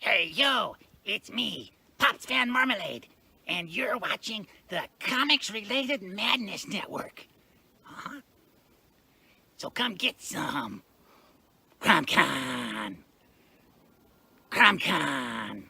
Hey, yo, it's me, Pops Van Marmalade, and you're watching the Comics-Related Madness Network. Huh? So come get some. CromCon. CromCon.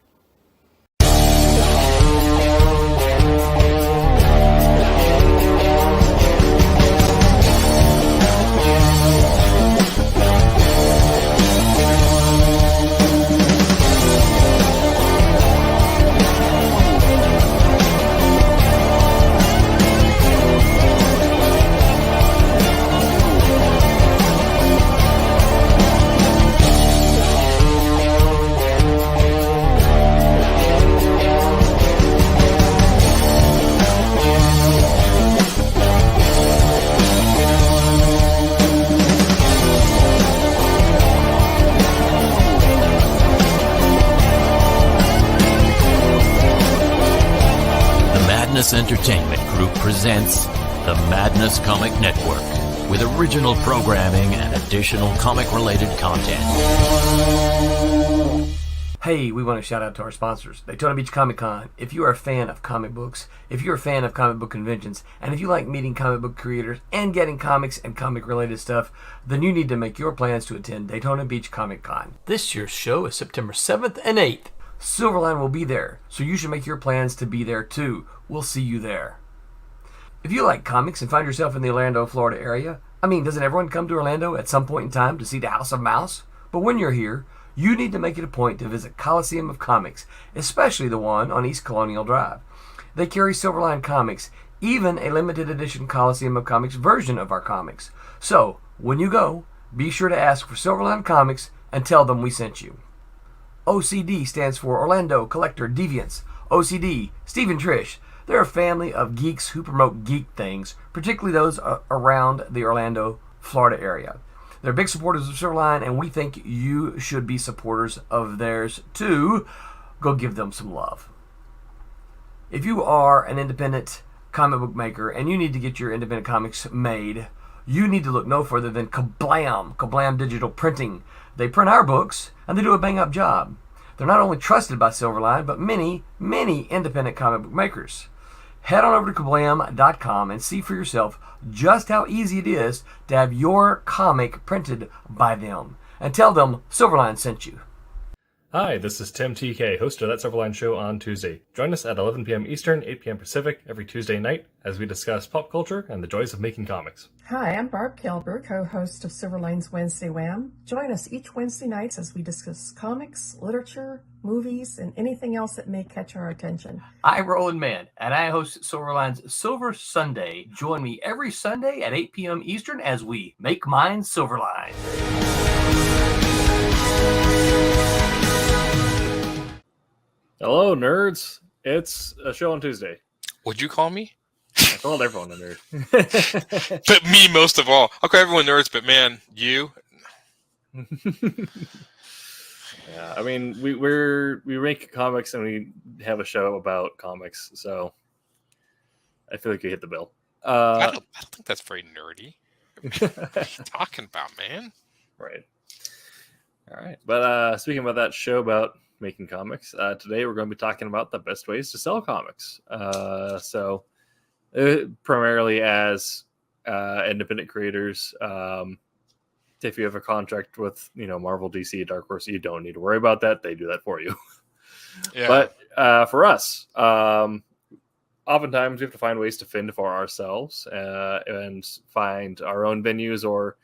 Entertainment Group presents the Madness Comic Network with original programming and additional comic-related content. Hey, we want to shout out to our sponsors, Daytona Beach Comic Con. If you are a fan of comic books, if you're a fan of comic book conventions, and if you like meeting comic book creators and getting comics and comic-related stuff, then you need to make your plans to attend Daytona Beach Comic Con. This year's show is September 7th and 8th. Silverline will be there, so you should make your plans to be there too. We'll see you there. If you like comics and find yourself in the Orlando, Florida area, doesn't everyone come to Orlando at some point in time to see the House of Mouse? But when you're here, you need to make it a point to visit Coliseum of Comics, especially the one on East Colonial Drive. They carry Silverline Comics, even a limited edition Coliseum of Comics version of our comics. So, when you go, be sure to ask for Silverline Comics and tell them we sent you. OCD stands for Orlando Collector Deviants. OCD, Steve and Trish, they're a family of geeks who promote geek things, particularly those around the Orlando, Florida area. They're big supporters of Silverline, and we think you should be supporters of theirs too. Go give them some love. If you are an independent comic book maker and you need to get your independent comics made, you need to look no further than Kablam Digital Printing. They print our books, and they do a bang-up job. They're not only trusted by Silverline, but many, many independent comic book makers. Head on over to kablam.com and see for yourself just how easy it is to have your comic printed by them. And tell them Silverline sent you. Hi, this is Tim TK, host of That Silverline Show on Tuesday. Join us at 11 p.m. Eastern, 8 p.m. Pacific every Tuesday night as we discuss pop culture and the joys of making comics. Hi, I'm Barb Kilber, co-host of Silverline's Wednesday Wham. Join us each Wednesday nights as we discuss comics, literature, movies, and anything else that may catch our attention. I'm Roland Mann, and I host Silverline's Silver Sunday. Join me every Sunday at 8 p.m. Eastern as we make mine Silverline. Hello, nerds. It's a show on Tuesday. What'd you call me? I called everyone a nerd. But me most of all. I'll call everyone nerds, but man, you. Yeah, we make comics and we have a show about comics, so I feel like you hit the bill. I don't think that's very nerdy. What are you talking about, man? Right. All right. But speaking about that show about making comics, today we're going to be talking about the best ways to sell comics. Primarily as independent creators. If you have a contract with Marvel, DC, Dark Horse, you don't need to worry about that. They do that for you. Yeah. But for us, oftentimes we have to find ways to fend for ourselves and find our own venues, or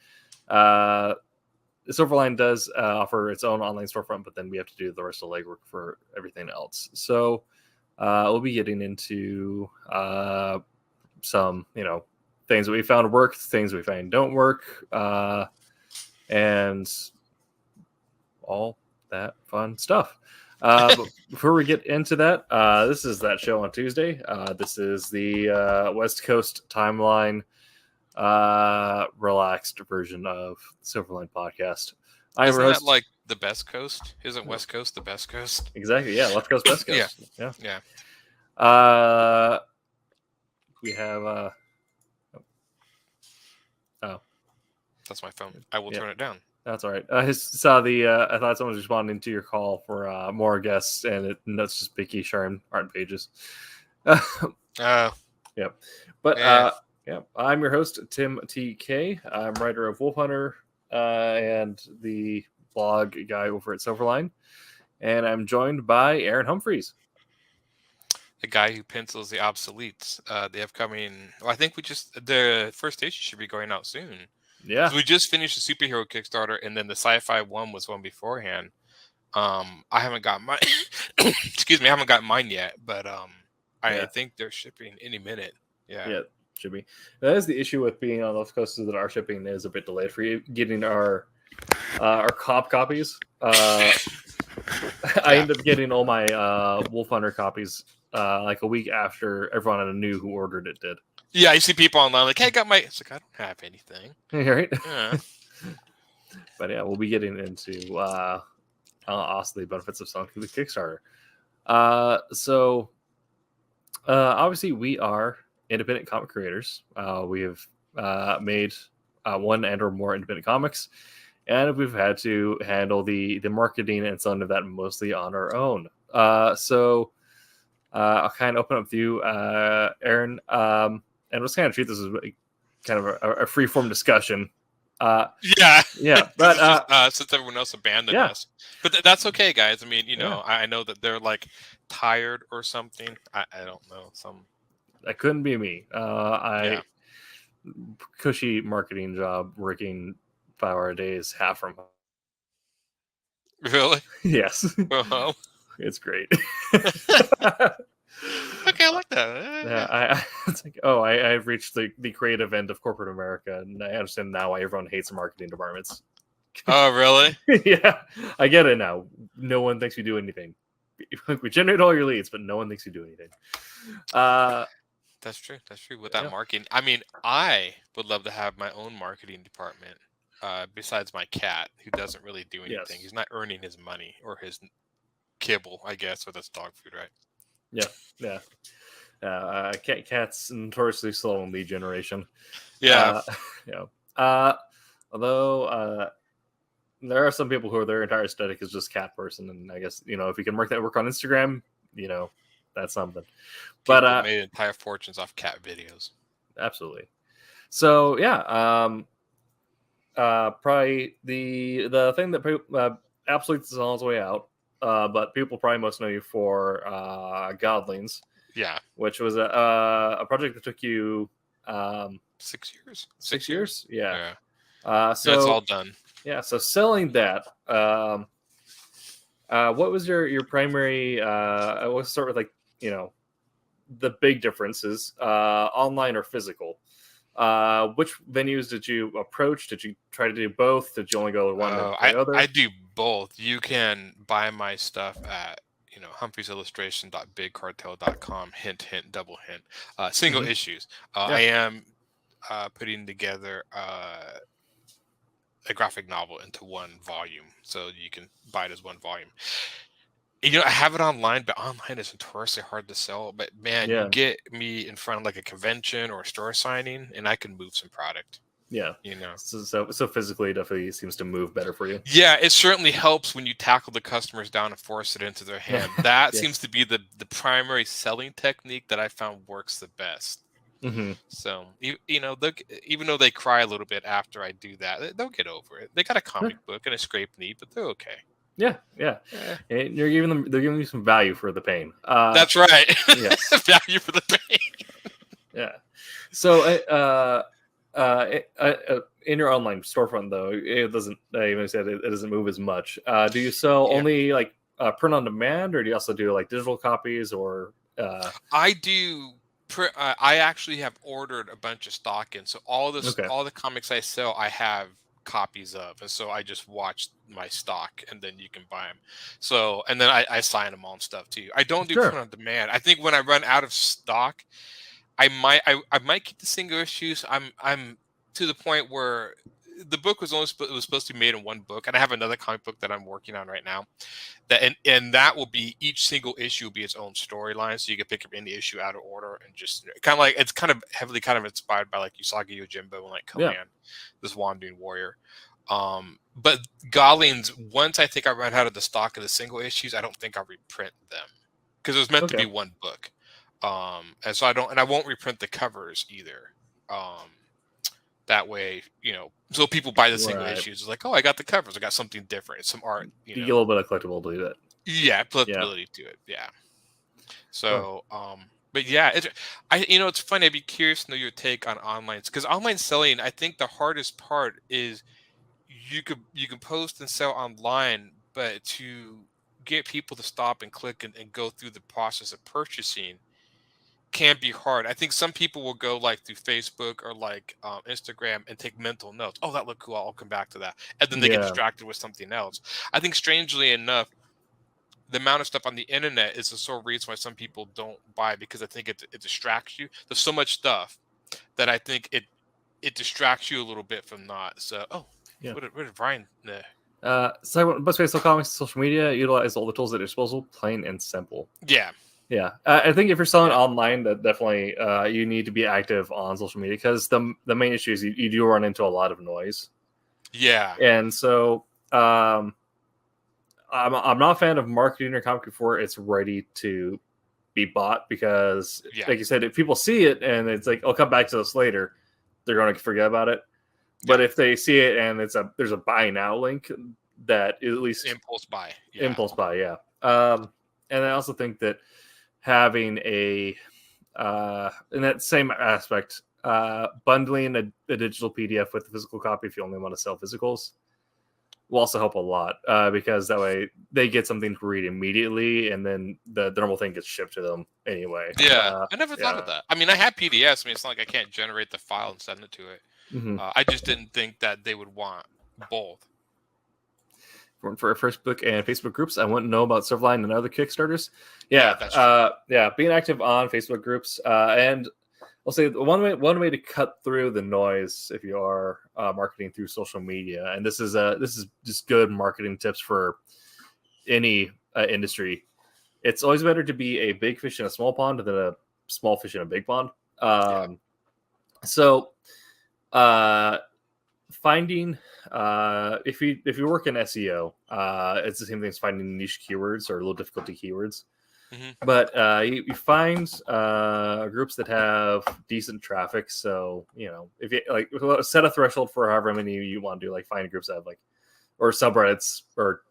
Silverline does offer its own online storefront, but then we have to do the rest of the legwork for everything else. So we'll be getting into some, things that we found work, things we find don't work, and all that fun stuff. But before we get into that, this is That Show on Tuesday. This is the West Coast timeline relaxed version of Silverline podcast. Isn't that like the best coast? Isn't West Coast the best coast? Exactly. Yeah. West Coast, West Coast. Yeah. We have That's my phone. I will turn it down. That's all right. I just saw I thought someone was responding to your call for more guests, and that's just Vicky sharing art pages. Oh, Yep. But yeah. yeah, I'm your host, Tim TK. I'm writer of Wolf Hunter and the blog guy over at Silverline. And I'm joined by Aaron Humphreys. The guy who pencils the obsoletes. The upcoming. Well, I think the first issue should be going out soon. Yeah. So we just finished the superhero Kickstarter, and then the sci-fi one was one beforehand. I haven't got my excuse me, I haven't got mine yet, but I think they're shipping any minute. Yeah, should be. That is the issue with being on those coasts, is that our shipping is a bit delayed for you getting our comp copies. I end up getting all my Wolf Hunter copies like a week after everyone I knew who ordered it did. Yeah, I see people online like, "Hey, I got my." It's like, I don't have anything. Right? Yeah. But yeah, we'll be getting into also the benefits of selling through the Kickstarter. So obviously we are independent comic creators. We have made one and or more independent comics, and we've had to handle the marketing and selling of that mostly on our own. So I'll kind of open up with you, Aaron, and let's kind of treat this as kind of a free-form discussion. Yeah, but since everyone else abandoned us, but that's okay, guys. I mean, I know that they're like tired or something. I don't know. That couldn't be me. Cushy marketing job, working 5-hour days, half from home. Really? Yes. Uh-huh. It's great. Okay, I like that. Yeah, it's like, I've reached the creative end of corporate America, and I understand now why everyone hates the marketing departments. Oh, really? Yeah, I get it now. No one thinks we do anything. We generate all your leads, but no one thinks we do anything. That's true. That's true. With that marketing, I mean, I would love to have my own marketing department. Besides my cat, who doesn't really do anything. Yes. He's not earning his money or his kibble, I guess, or that's dog food, right? Yeah. Cats notoriously slow in lead generation. Yeah. Although there are some people who are their entire aesthetic is just cat person, and I guess if you can work on Instagram, that's something. People But made entire fortunes off cat videos. Absolutely. So probably the thing that people, Absolute is on its way out. But people probably most know you for Godlings. Yeah. Which was a project that took you 6 years. 6 years? Yeah. So it's all done. Yeah. So selling that, what was your primary? Let's start with the big differences, online or physical. Which venues did you approach? Did you try to do both? Did you only go one or the other? I do both. You can buy my stuff at HumphreysIllustration.bigcartel.com. Hint, hint, double hint. Single issues. I am putting together a graphic novel into one volume, so you can buy it as one volume. I have it online, but online is notoriously hard to sell. But man, you get me in front of like a convention or a store signing, and I can move some product. Yeah, So physically, it definitely seems to move better for you. Yeah, it certainly helps when you tackle the customers down and force it into their hand. That seems to be the primary selling technique that I found works the best. Mm-hmm. So even though they cry a little bit after I do that, they'll get over it. They got a comic book and a scrape knee, but they're okay. Yeah. And they're giving you some value for the pain. That's right. Yes. Value for the pain. Yeah. So, in your online storefront, though, it doesn't. I even said it doesn't move as much. Do you sell only like print on demand, or do you also do like digital copies? Or I do. I actually have ordered a bunch of stock in, so all the comics I sell, I have copies of, and so I just watch my stock, and then you can buy them. So, and then I sign them all and stuff too. I don't do print on demand. I think when I run out of stock, I might keep the single issues. I'm to the point where the book was supposed to be made in one book, and I have another comic book that I'm working on right now. And that will be, each single issue will be its own storyline, so you can pick up any issue out of order and just it's kind of heavily inspired by like Usagi Yojimbo and like Conan, this wandering warrior. But Gollings, once I think I run out of the stock of the single issues, I don't think I'll reprint them because it was meant to be one book. And so I won't reprint the covers either. That way, so people buy the single issues. It's like, oh, I got the covers. I got something different. It's some art. You get a little bit of collectibility to it. Yeah, collectibility to it. Yeah. So, but yeah, it's funny. I'd be curious to know your take on online, because online selling, I think the hardest part is you can post and sell online, but to get people to stop and click and go through the process of purchasing can be hard. I think some people will go like through Facebook or like Instagram and take mental notes. Oh, that looked cool. I'll come back to that. And then they get distracted with something else. I think strangely enough, the amount of stuff on the internet is the sole reason why some people don't buy, because I think it distracts you. There's so much stuff that I think it distracts you a little bit from not. So, where did Brian? So best way to sell comics, social media, utilize all the tools at your disposal, plain and simple. Yeah. Yeah, I think if you're selling online, that definitely you need to be active on social media, because the main issue is you do run into a lot of noise. Yeah, and so I'm not a fan of marketing your comic before it's ready to be bought, because like you said, if people see it and it's like, I'll come back to this later, they're going to forget about it. But if they see it and there's a buy now link, that at least impulse buy, and I also think that having in that same aspect, bundling a digital PDF with a physical copy if you only want to sell physicals will also help a lot, because that way they get something to read immediately, and then the normal thing gets shipped to them anyway. Yeah, I never thought of that. I mean, I have PDFs. I mean, it's not like I can't generate the file and send it to it. Mm-hmm. I just didn't think that they would want both. For our first book and Facebook groups, I want to know about Silverline and other Kickstarters. Being active on Facebook groups, and I'll say one way to cut through the noise if you are marketing through social media, and this is just good marketing tips for any industry. It's always better to be a big fish in a small pond than a small fish in a big pond. So finding if you work in SEO, it's the same thing as finding niche keywords or low difficulty keywords. Mm-hmm. But you find groups that have decent traffic. So if you like, set a threshold for however many you want to do. Like find groups that have or subreddits or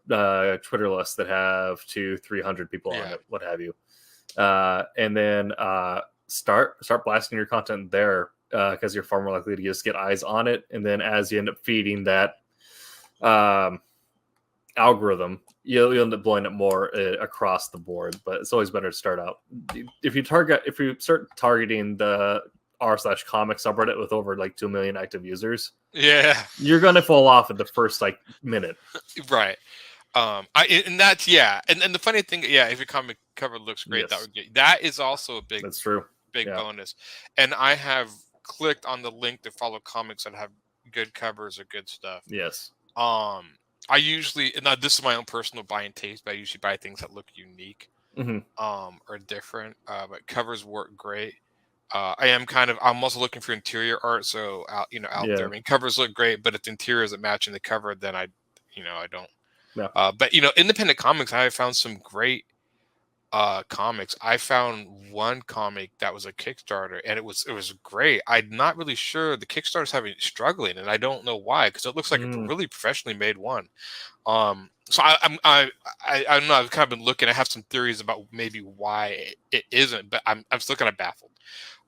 Twitter lists that have 200-300 people on it, what have you, and then start blasting your content there. Because you're far more likely to just get eyes on it, and then as you end up feeding that algorithm, you'll end up blowing it more across the board. But it's always better to start out. If you start targeting the r/comic subreddit with over 2 million active users, you're gonna fall off at the first minute. Right. And the funny thing, if your comic cover looks great, that is also a big. That's true. Big bonus. And I have clicked on the link to follow comics that have good covers or good stuff. Yes. I usually, and this is my own personal buying taste, but I usually buy things that look unique, or different. But covers work great. I'm also looking for interior art. So out there, I mean, covers look great, but if the interior isn't matching the cover, then I don't. Yeah. But independent comics, I have found some great comics. I found one comic that was a Kickstarter, and it was great. I'm not really sure the Kickstarter's struggling, and I don't know why, because it looks like a really professionally made one. So I don't know. I've kind of been looking. I have some theories about maybe why it isn't, but I'm still kind of baffled.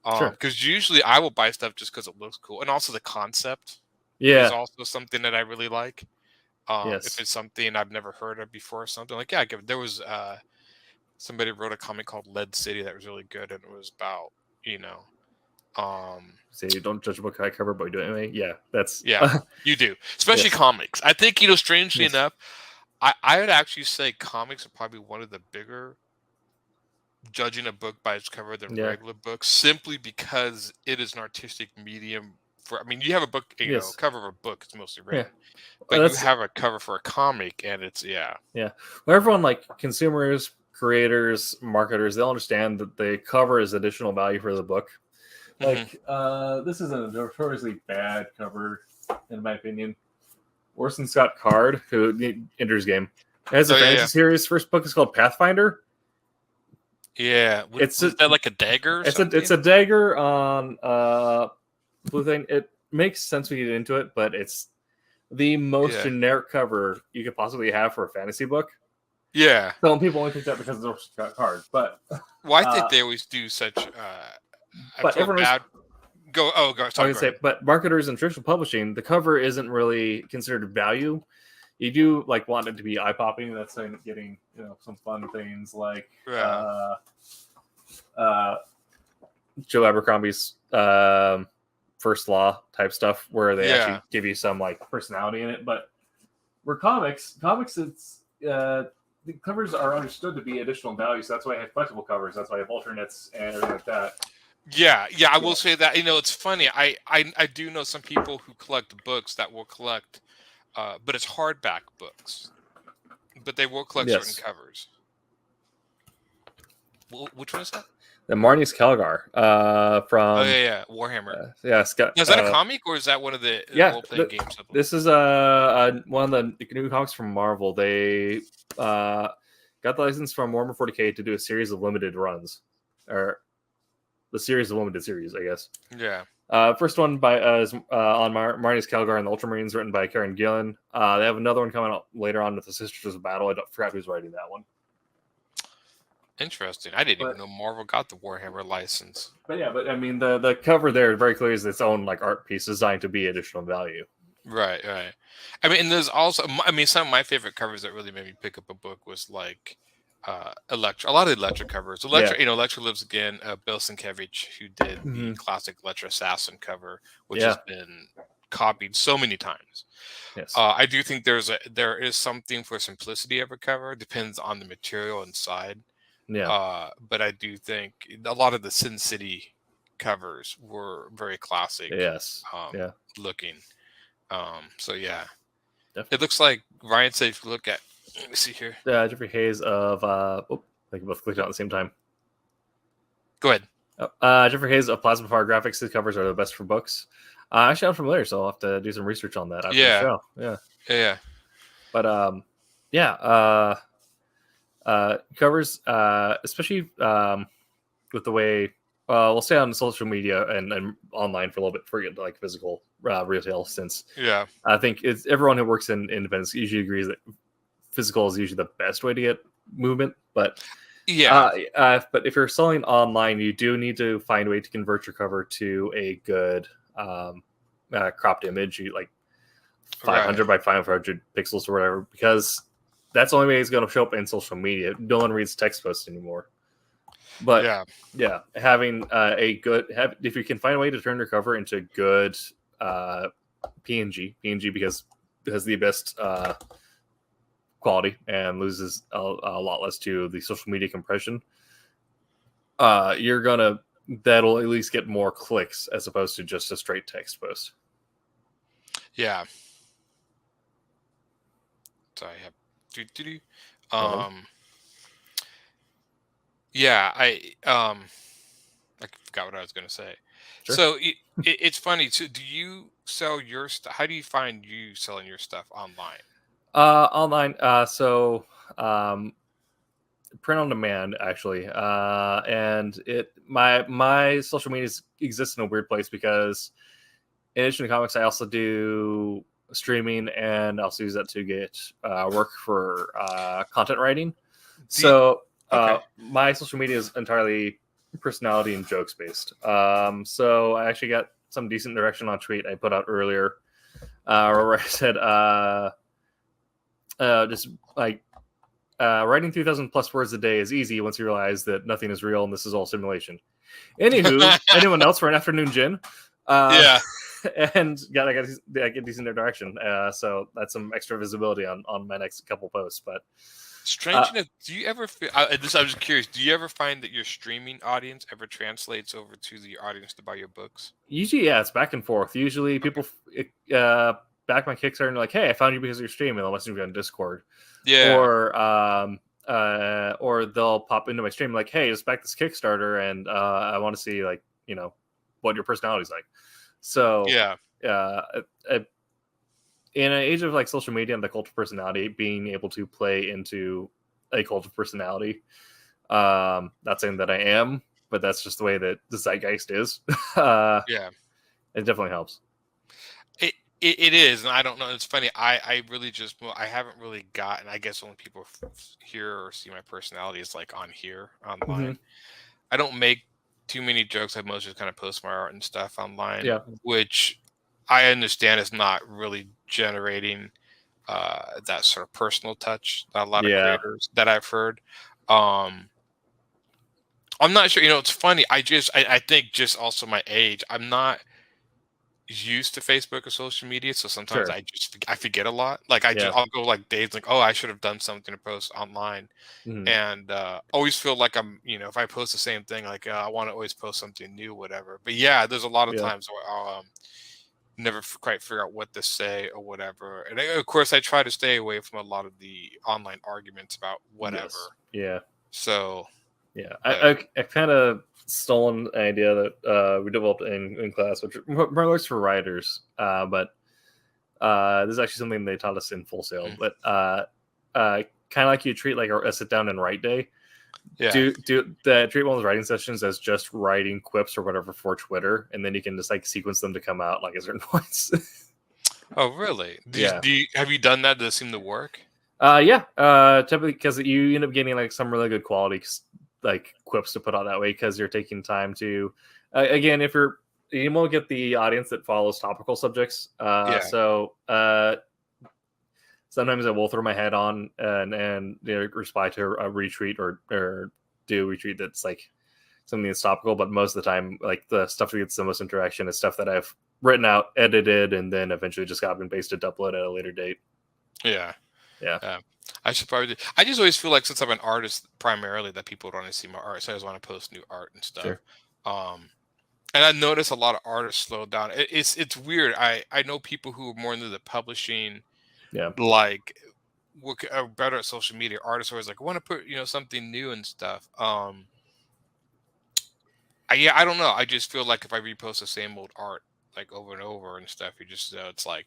Because usually I will buy stuff just because it looks cool, and also the concept is also something that I really like. If it's something I've never heard of before, or something there was somebody wrote a comic called Lead City that was really good, and it was about say you don't judge a book by cover, but you do it anyway. Yeah, that's you do, especially comics. I think strangely enough, I would actually say comics are probably one of the bigger judging a book by its cover than regular books, simply because it is an artistic medium. You have a book, cover of a book, it's mostly written, but you have a cover for a comic, and it's well, everyone consumers, creators, marketers, they'll understand that the cover is additional value for the book. This is a notoriously bad cover, in my opinion. Orson Scott Card, who enters game. It has a fantasy series. First book is called Pathfinder. Yeah, is that like a dagger? Or it's a dagger on blue thing. It makes sense when you get into it, but it's the most generic cover you could possibly have for a fantasy book. Yeah. Some people only pick that because of the card, but well, I think they always do such. But everyone bad. Go. Sorry, but marketers and traditional publishing, the cover isn't really considered value. You do like want it to be eye popping. That's getting some fun things like Joe Abercrombie's First Law type stuff, where they actually give you some like personality in it. But we're comics, it's the covers are understood to be additional value, so that's why I have flexible covers. That's why I have alternates and everything like that. Yeah, I will say that. It's funny. I do know some people who collect books that will collect, but it's hardback books, but they will collect certain covers. Well, which one is that? The Marnie's Calgar from Warhammer. Scott. Is that a comic or is that one of the role-playing games? This is one of the new comics from Marvel. They got the license from Warhammer 40K to do a series of limited runs, or the series of limited series, I guess. Yeah. First one is on Marnie's Calgar and the Ultramarines, written by Karen Gillan. They have another one coming out later on with the Sisters of Battle. I forgot who's writing that one. Interesting. I didn't even know Marvel got the Warhammer license. But I mean, the cover there very clearly is its own like art piece designed to be additional value. Right. I mean, and there's also, some of my favorite covers that really made me pick up a book was like Elektra. A lot of Elektra covers. Elektra Lives Again. Bill Sienkiewicz, who did the classic Elektra Assassin cover, which has been copied so many times. Yes. I do think there is something for simplicity of a cover. Depends on the material inside. Yeah. But I do think a lot of the Sin City covers were very classic. Yes. Looking. So yeah. Definitely. It looks like Ryan said if you look at, let me see here. Jeffrey Hayes of I think we both clicked out at the same time. Go ahead. Jeffrey Hayes of Plasma Fire Graphics. His covers are the best for books. Actually, I'm familiar, so I'll have to do some research on that after the show. Yeah. But covers, especially with the way we'll stay on social media and online for a little bit for like physical retail, since I think it's everyone who works in independence usually agrees that physical is usually the best way to get movement. But but if you're selling online, you do need to find a way to convert your cover to a good cropped image, like 500 by 500 pixels or whatever, because that's the only way it's going to show up in social media. No one reads text posts anymore. But having if you can find a way to turn your cover into good PNG because it has the best quality and loses a lot less to the social media compression, that'll at least get more clicks as opposed to just a straight text post. Yeah. So I have I forgot what I was going to say. Sure. So it's funny. So do you sell your stuff? How do you find you selling your stuff online? Online. So print on demand, actually. And my social media exists in a weird place because in addition to comics, I also do streaming and also use that to get work for content writing. So my social media is entirely personality and jokes based. So I actually got some decent direction on a tweet I put out earlier where I said just like writing 3,000 plus words a day is easy once you realize that nothing is real and this is all simulation. Anywho, anyone else for an afternoon gin? And I get decent direction. So that's some extra visibility on my next couple posts. But strange enough, do you ever feel? I'm just curious. Do you ever find that your streaming audience ever translates over to the audience to buy your books? Usually, it's back and forth. Usually, people back my Kickstarter and like, "Hey, I found you because of your stream," and they'll message me on Discord. Yeah. Or they'll pop into my stream like, "Hey, just back this Kickstarter, and I want to see what your personality's like." So in an age of like social media and the cult of personality, being able to play into a cult of personality. Not saying that I am, but that's just the way that the zeitgeist is. Yeah, it definitely helps. It is, and I don't know. It's funny. I really just I haven't really gotten. I guess when people hear or see my personality is like on here online. I don't make too many jokes. I mostly just kind of post my art and stuff online. Yeah. Which I understand is not really generating that sort of personal touch that a lot of creators that I've heard. I'm not sure. It's funny. I think just also my age. I'm not used to Facebook or social media, so sometimes I forget a lot. Like I'll go like days like, oh, I should have done something to post online, and always feel like I'm if I post the same thing, like I want to always post something new, whatever. But yeah, there's a lot of times where I'll never quite figure out what to say or whatever, and of course I try to stay away from a lot of the online arguments about whatever. So I kind of stolen an idea that we developed in class, which more works for writers, but this is actually something they taught us in Full Sail. But kind of like you treat like a sit down and write day. Do treat one of those writing sessions as just writing quips or whatever for Twitter, and then you can just like sequence them to come out like at certain points. Oh, really? Have you done that? Does it seem to work? Typically because you end up getting like some really good quality like quips to put out that way, because you're taking time to again, if you won't get the audience that follows topical subjects, so sometimes I will throw my head on and reply to a retweet or do a retweet that's like something that's topical, but most of the time like the stuff that gets the most interaction is stuff that I've written out, edited, and then eventually just copy and pasted to upload at a later date. I should probably do. I just always feel like since I'm an artist primarily that people don't want to see my art, so I just want to post new art and stuff. And I notice a lot of artists slow down. It's weird. I know people who are more into the publishing, like are better at social media. Artists are always like, I want to put something new and stuff. I don't know. I just feel like if I repost the same old art like over and over and stuff, you just it's like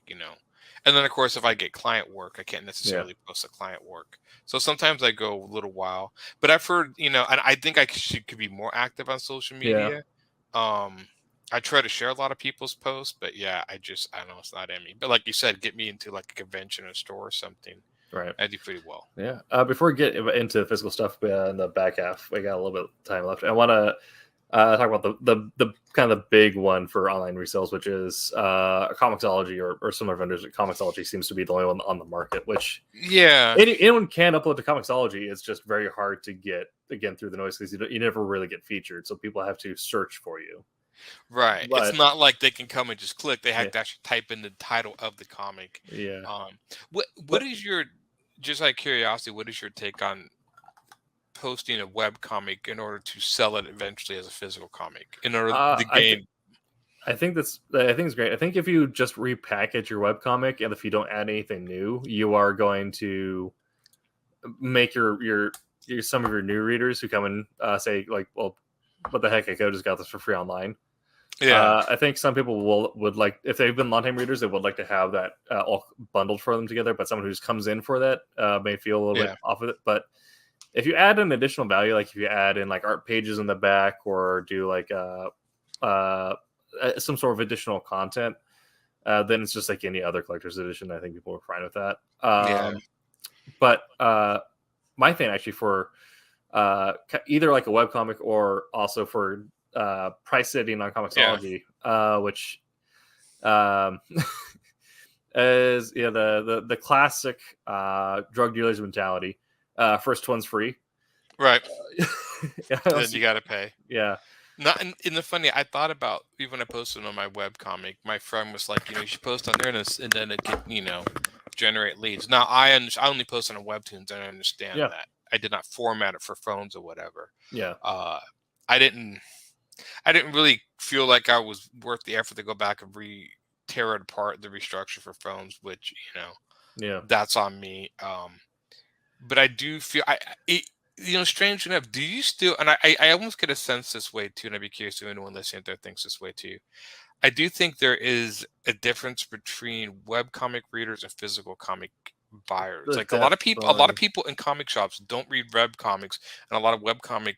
And then, of course, if I get client work, I can't necessarily post the client work. So sometimes I go a little while. But I've heard, and I think I could be more active on social media. I try to share a lot of people's posts, but I don't know, it's not in me. But like you said, get me into like a convention or store or something. Right. I do pretty well. Before we get into physical stuff in the back half, we got a little bit of time left. I want to talk about the kind of the big one for online resales, which is Comixology or similar vendors. Comixology seems to be the only one on the market, which anyone can upload to Comixology. It's just very hard to get again through the noise because you never really get featured, so people have to search for you. Right. But it's not like they can come and just click. They have to actually type in the title of the comic. What is your, just out of curiosity, what is your take on posting a web comic in order to sell it eventually as a physical comic in order to gain? I think it's great. I think if you just repackage your web comic and if you don't add anything new, you are going to make your some of your new readers who come and say like, well, what the heck? I could have just got this for free online. I think some people would like, if they've been long-time readers, they would like to have that all bundled for them together. But someone who just comes in for that may feel a little bit off of it. But if you add an additional value, like if you add in like art pages in the back or do like some sort of additional content, then it's just like any other collector's edition. I think people are fine with that. But my thing actually for either like a webcomic or also for price setting on Comixology, which is the classic drug dealer's mentality. First one's free, right? Then you got to pay. Not in the funny, I thought about even when I posted on my webcomic, my friend was like, you should post on there and then it could, generate leads. Now I only post on a Webtoons and I understand that. I did not format it for phones or whatever. I didn't really feel like I was worth the effort to go back and tear it apart, the restructure for phones, which, that's on me. But I do feel strange enough, do you still, and I almost get a sense this way too, and I'd be curious if anyone listening there thinks this way too. I do think there is a difference between webcomic readers and physical comic buyers. Like a lot of people in comic shops don't read web comics, and a lot of webcomic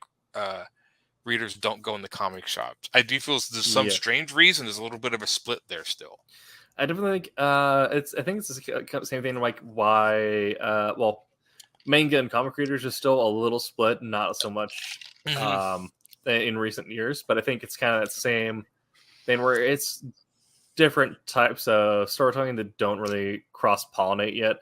readers don't go in the comic shops. I do feel there's some strange reason there's a little bit of a split there still. I definitely think I think it's the same thing like why manga and comic readers are still a little split, not so much in recent years, but I think it's kind of the same thing where it's different types of storytelling that don't really cross-pollinate yet.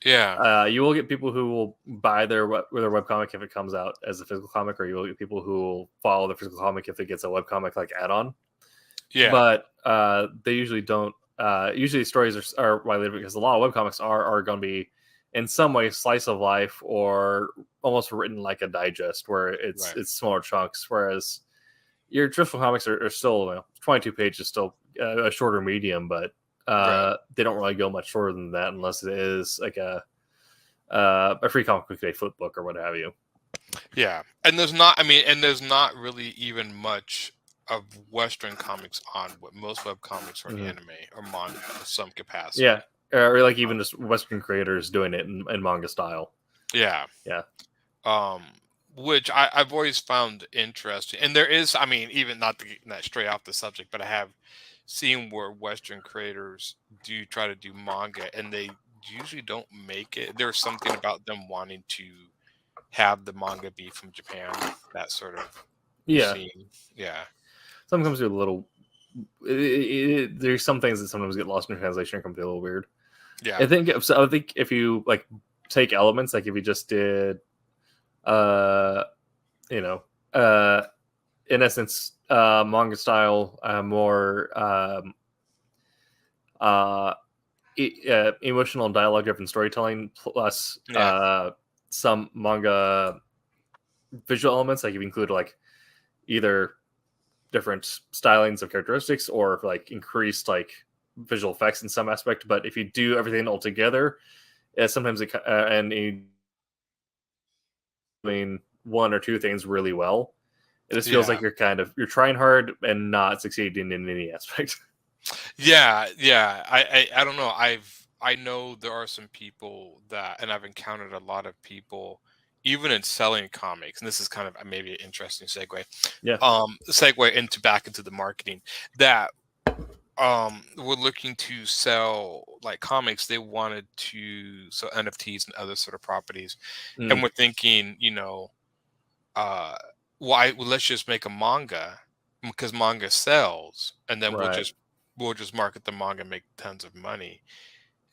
Yeah. You will get people who will buy their webcomic if it comes out as a physical comic, or you will get people who will follow the physical comic if it gets a webcomic like add-on. Yeah. But they usually don't. Usually stories are widely because a lot of webcomics are going to be in some way slice of life or almost written like a digest where it's smaller chunks, whereas your traditional comics are still 22 pages, still a shorter medium, but they don't really go much shorter than that unless it is like a free comic book day flip book or what have you. Yeah, and there's not really even much of Western comics on most web comics or anime or manga in some capacity. Yeah, or like even just Western creators doing it in manga style. Yeah. Which I've always found interesting. And there is, even not to get straight off the subject, but I have seen where Western creators do try to do manga and they usually don't make it. There's something about them wanting to have the manga be from Japan, that sort of scene. Yeah. Sometimes a little. There's some things that sometimes get lost in translation and can be a little weird. Yeah. I think if you like take elements, like if you just did, in essence, manga style, more emotional and dialogue driven storytelling, plus some manga visual elements, like if you include like either different stylings of characteristics or like increased like visual effects in some aspect, but if you do everything all together, sometimes one or two things really well, it just feels like you're trying hard and not succeeding in any aspect. I don't know. I know there are some people that, and I've encountered a lot of people even in selling comics, and this is kind of maybe an interesting segue. Yeah. Segue back into the marketing that were looking to sell like comics. They wanted to sell NFTs and other sort of properties, and we're thinking, let's just make a manga because manga sells, and then we'll just market the manga and make tons of money.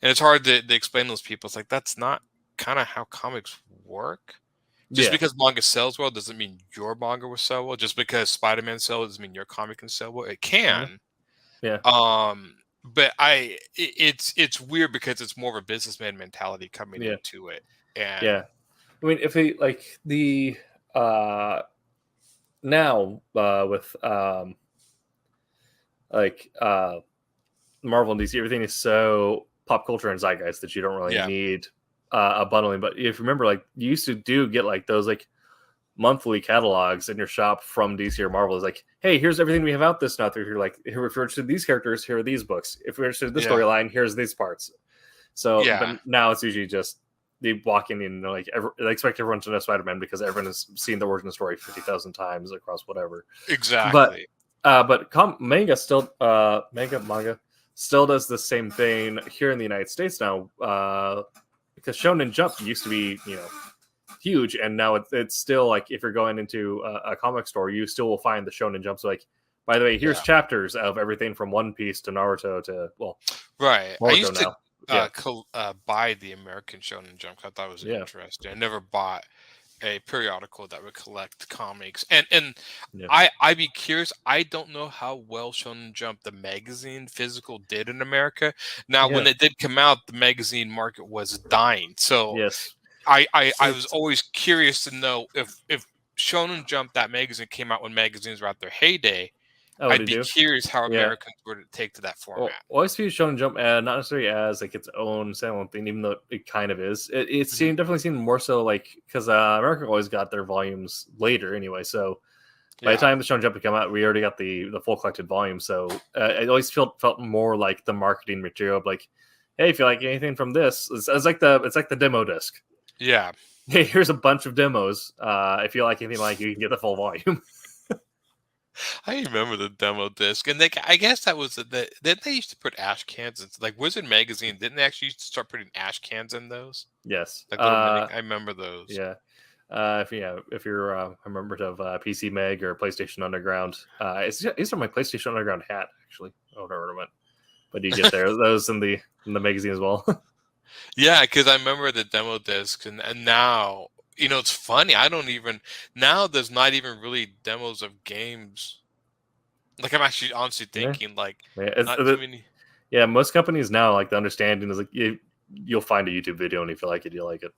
And it's hard to explain to those people. It's like that's not kind of how comics work. Just because manga sells well doesn't mean your manga will sell well. Just because Spider-Man sells doesn't mean your comic can sell well. It can. Yeah. But it's weird because it's more of a businessman mentality coming into it. And I mean, if they like the now with Marvel and DC, everything is so pop culture and zeitgeist that you don't really need a bundling. But if you remember, like you used to get like those like monthly catalogs in your shop from DC or Marvel. Is like, hey, here's everything we have out this month. If you're like, if we're interested in these characters, here are these books. If we're interested in this storyline, here's these parts. So but now it's usually just they walk in and like they expect everyone to know Spider-Man because everyone has seen the origin story 50,000 times across whatever. Exactly. But manga still manga still does the same thing here in the United States now. Because Shonen Jump used to be, huge, and now it's still like if you're going into a comic store, you still will find the Shonen Jumps. Like, by the way, here's chapters of everything from One Piece to Naruto to right. Naruto I used to buy the American Shonen Jump. I thought it was interesting. I never bought a periodical that would collect comics, and I'd be curious. I don't know how well Shonen Jump, the magazine physical, did in America. Now, when it did come out, the magazine market was dying. So I was always curious to know if Shonen Jump, that magazine, came out when magazines were at their heyday. I'd be curious how Americans were to take to that format. Well, always view Shonen Jump not necessarily as like its own standalone thing, even though it kind of is. It's definitely seemed more so like because America always got their volumes later anyway. So By the time the Shonen Jump would come out, we already got the full collected volume, so it always felt more like the marketing material of like, hey, if you like anything from this, it's like the demo disc. Yeah. Hey, here's a bunch of demos. If you like anything like you can get the full volume. I remember the demo disc, and I guess that was then they used to put ash cans in, like Wizard Magazine. Didn't they actually start putting ash cans in those? Yes, like little mini, I remember those. Yeah. If you're a member of PC Mag or PlayStation Underground, these are my PlayStation Underground hat actually. Oh, no ornament, but you get those in the magazine as well. Yeah, because I remember the demo discs, and now it's funny. Now there's not even really demos of games. Like I'm actually honestly thinking not too many. Yeah, most companies now, like the understanding is like you'll find a YouTube video, and if you like it, you'll like it.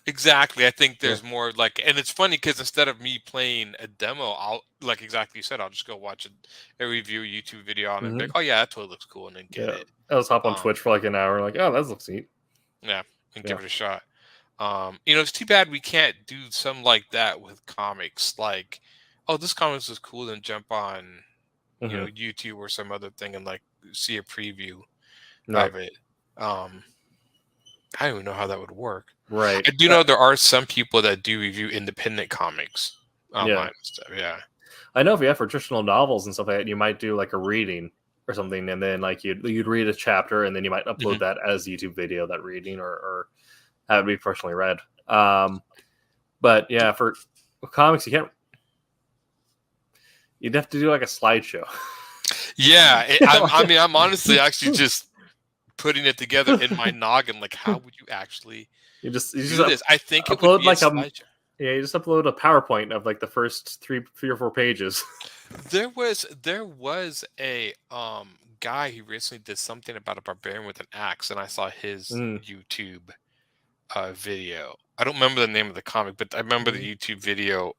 Exactly. I think there's more and it's funny because instead of me playing a demo, I'll like exactly you said, I'll just go watch a review YouTube video on it and be like, oh yeah, that totally looks cool, and then get it. I'll just hop on Twitch for like an hour, like, oh, that looks neat. Yeah, and give it a shot. It's too bad we can't do something like that with comics. Like, oh, this comics is cool, then jump on, YouTube or some other thing and like see a preview of it. I don't even know how that would work. Right. I do know there are some people that do review independent comics online and stuff. Yeah. I know for traditional novels and stuff like that, you might do like a reading or something, and then like you'd read a chapter, and then you might upload that as a YouTube video, that reading, or have it be professionally read. But yeah, for comics, you'd have to do like a slideshow. Yeah, I'm honestly actually just putting it together in my noggin. Like, how would you actually do this? I think it would be a slideshow. You just upload a PowerPoint of like the first three or four pages. There was a guy who recently did something about a barbarian with an axe, and I saw his YouTube video. I don't remember the name of the comic, but I remember the YouTube video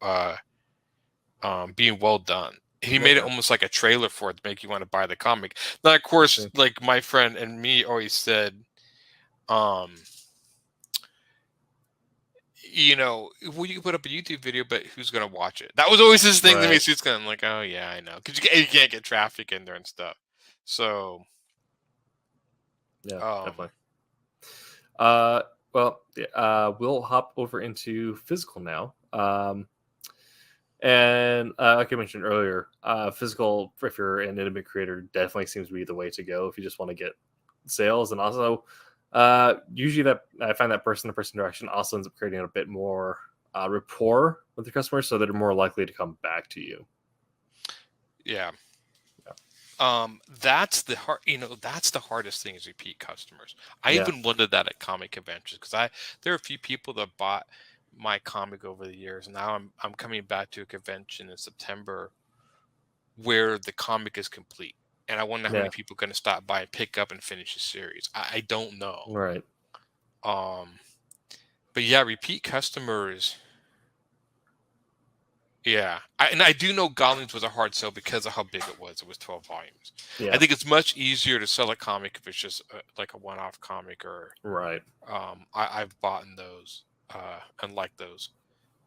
being well done. He made it almost like a trailer for it to make you want to buy the comic. Now, of course, like my friend and me always said, well, you can put up a YouTube video, but who's going to watch it? That was always his thing to me. So it's kind of like, oh, yeah, I know. Because you can't get traffic in there and stuff. So, yeah, definitely. We'll hop over into physical now. And like I mentioned earlier, physical, if you're an independent creator, definitely seems to be the way to go if you just want to get sales. And also, usually that I find that person-to-person interaction also ends up creating a bit more rapport with the customers, so they're more likely to come back to you. Yeah. That's the that's the hardest thing is repeat customers. I even wondered that at comic conventions because there are a few people that bought my comic over the years. Now I'm coming back to a convention in September where the comic is complete, and I wonder how many people are going to stop by and pick up and finish the series. I don't know. Right. But yeah, repeat customers. Yeah, I do know Goblins was a hard sell because of how big it was. It was 12 volumes. Yeah. I think it's much easier to sell a comic if it's just like a one-off comic or right. I've bought in those. And like those.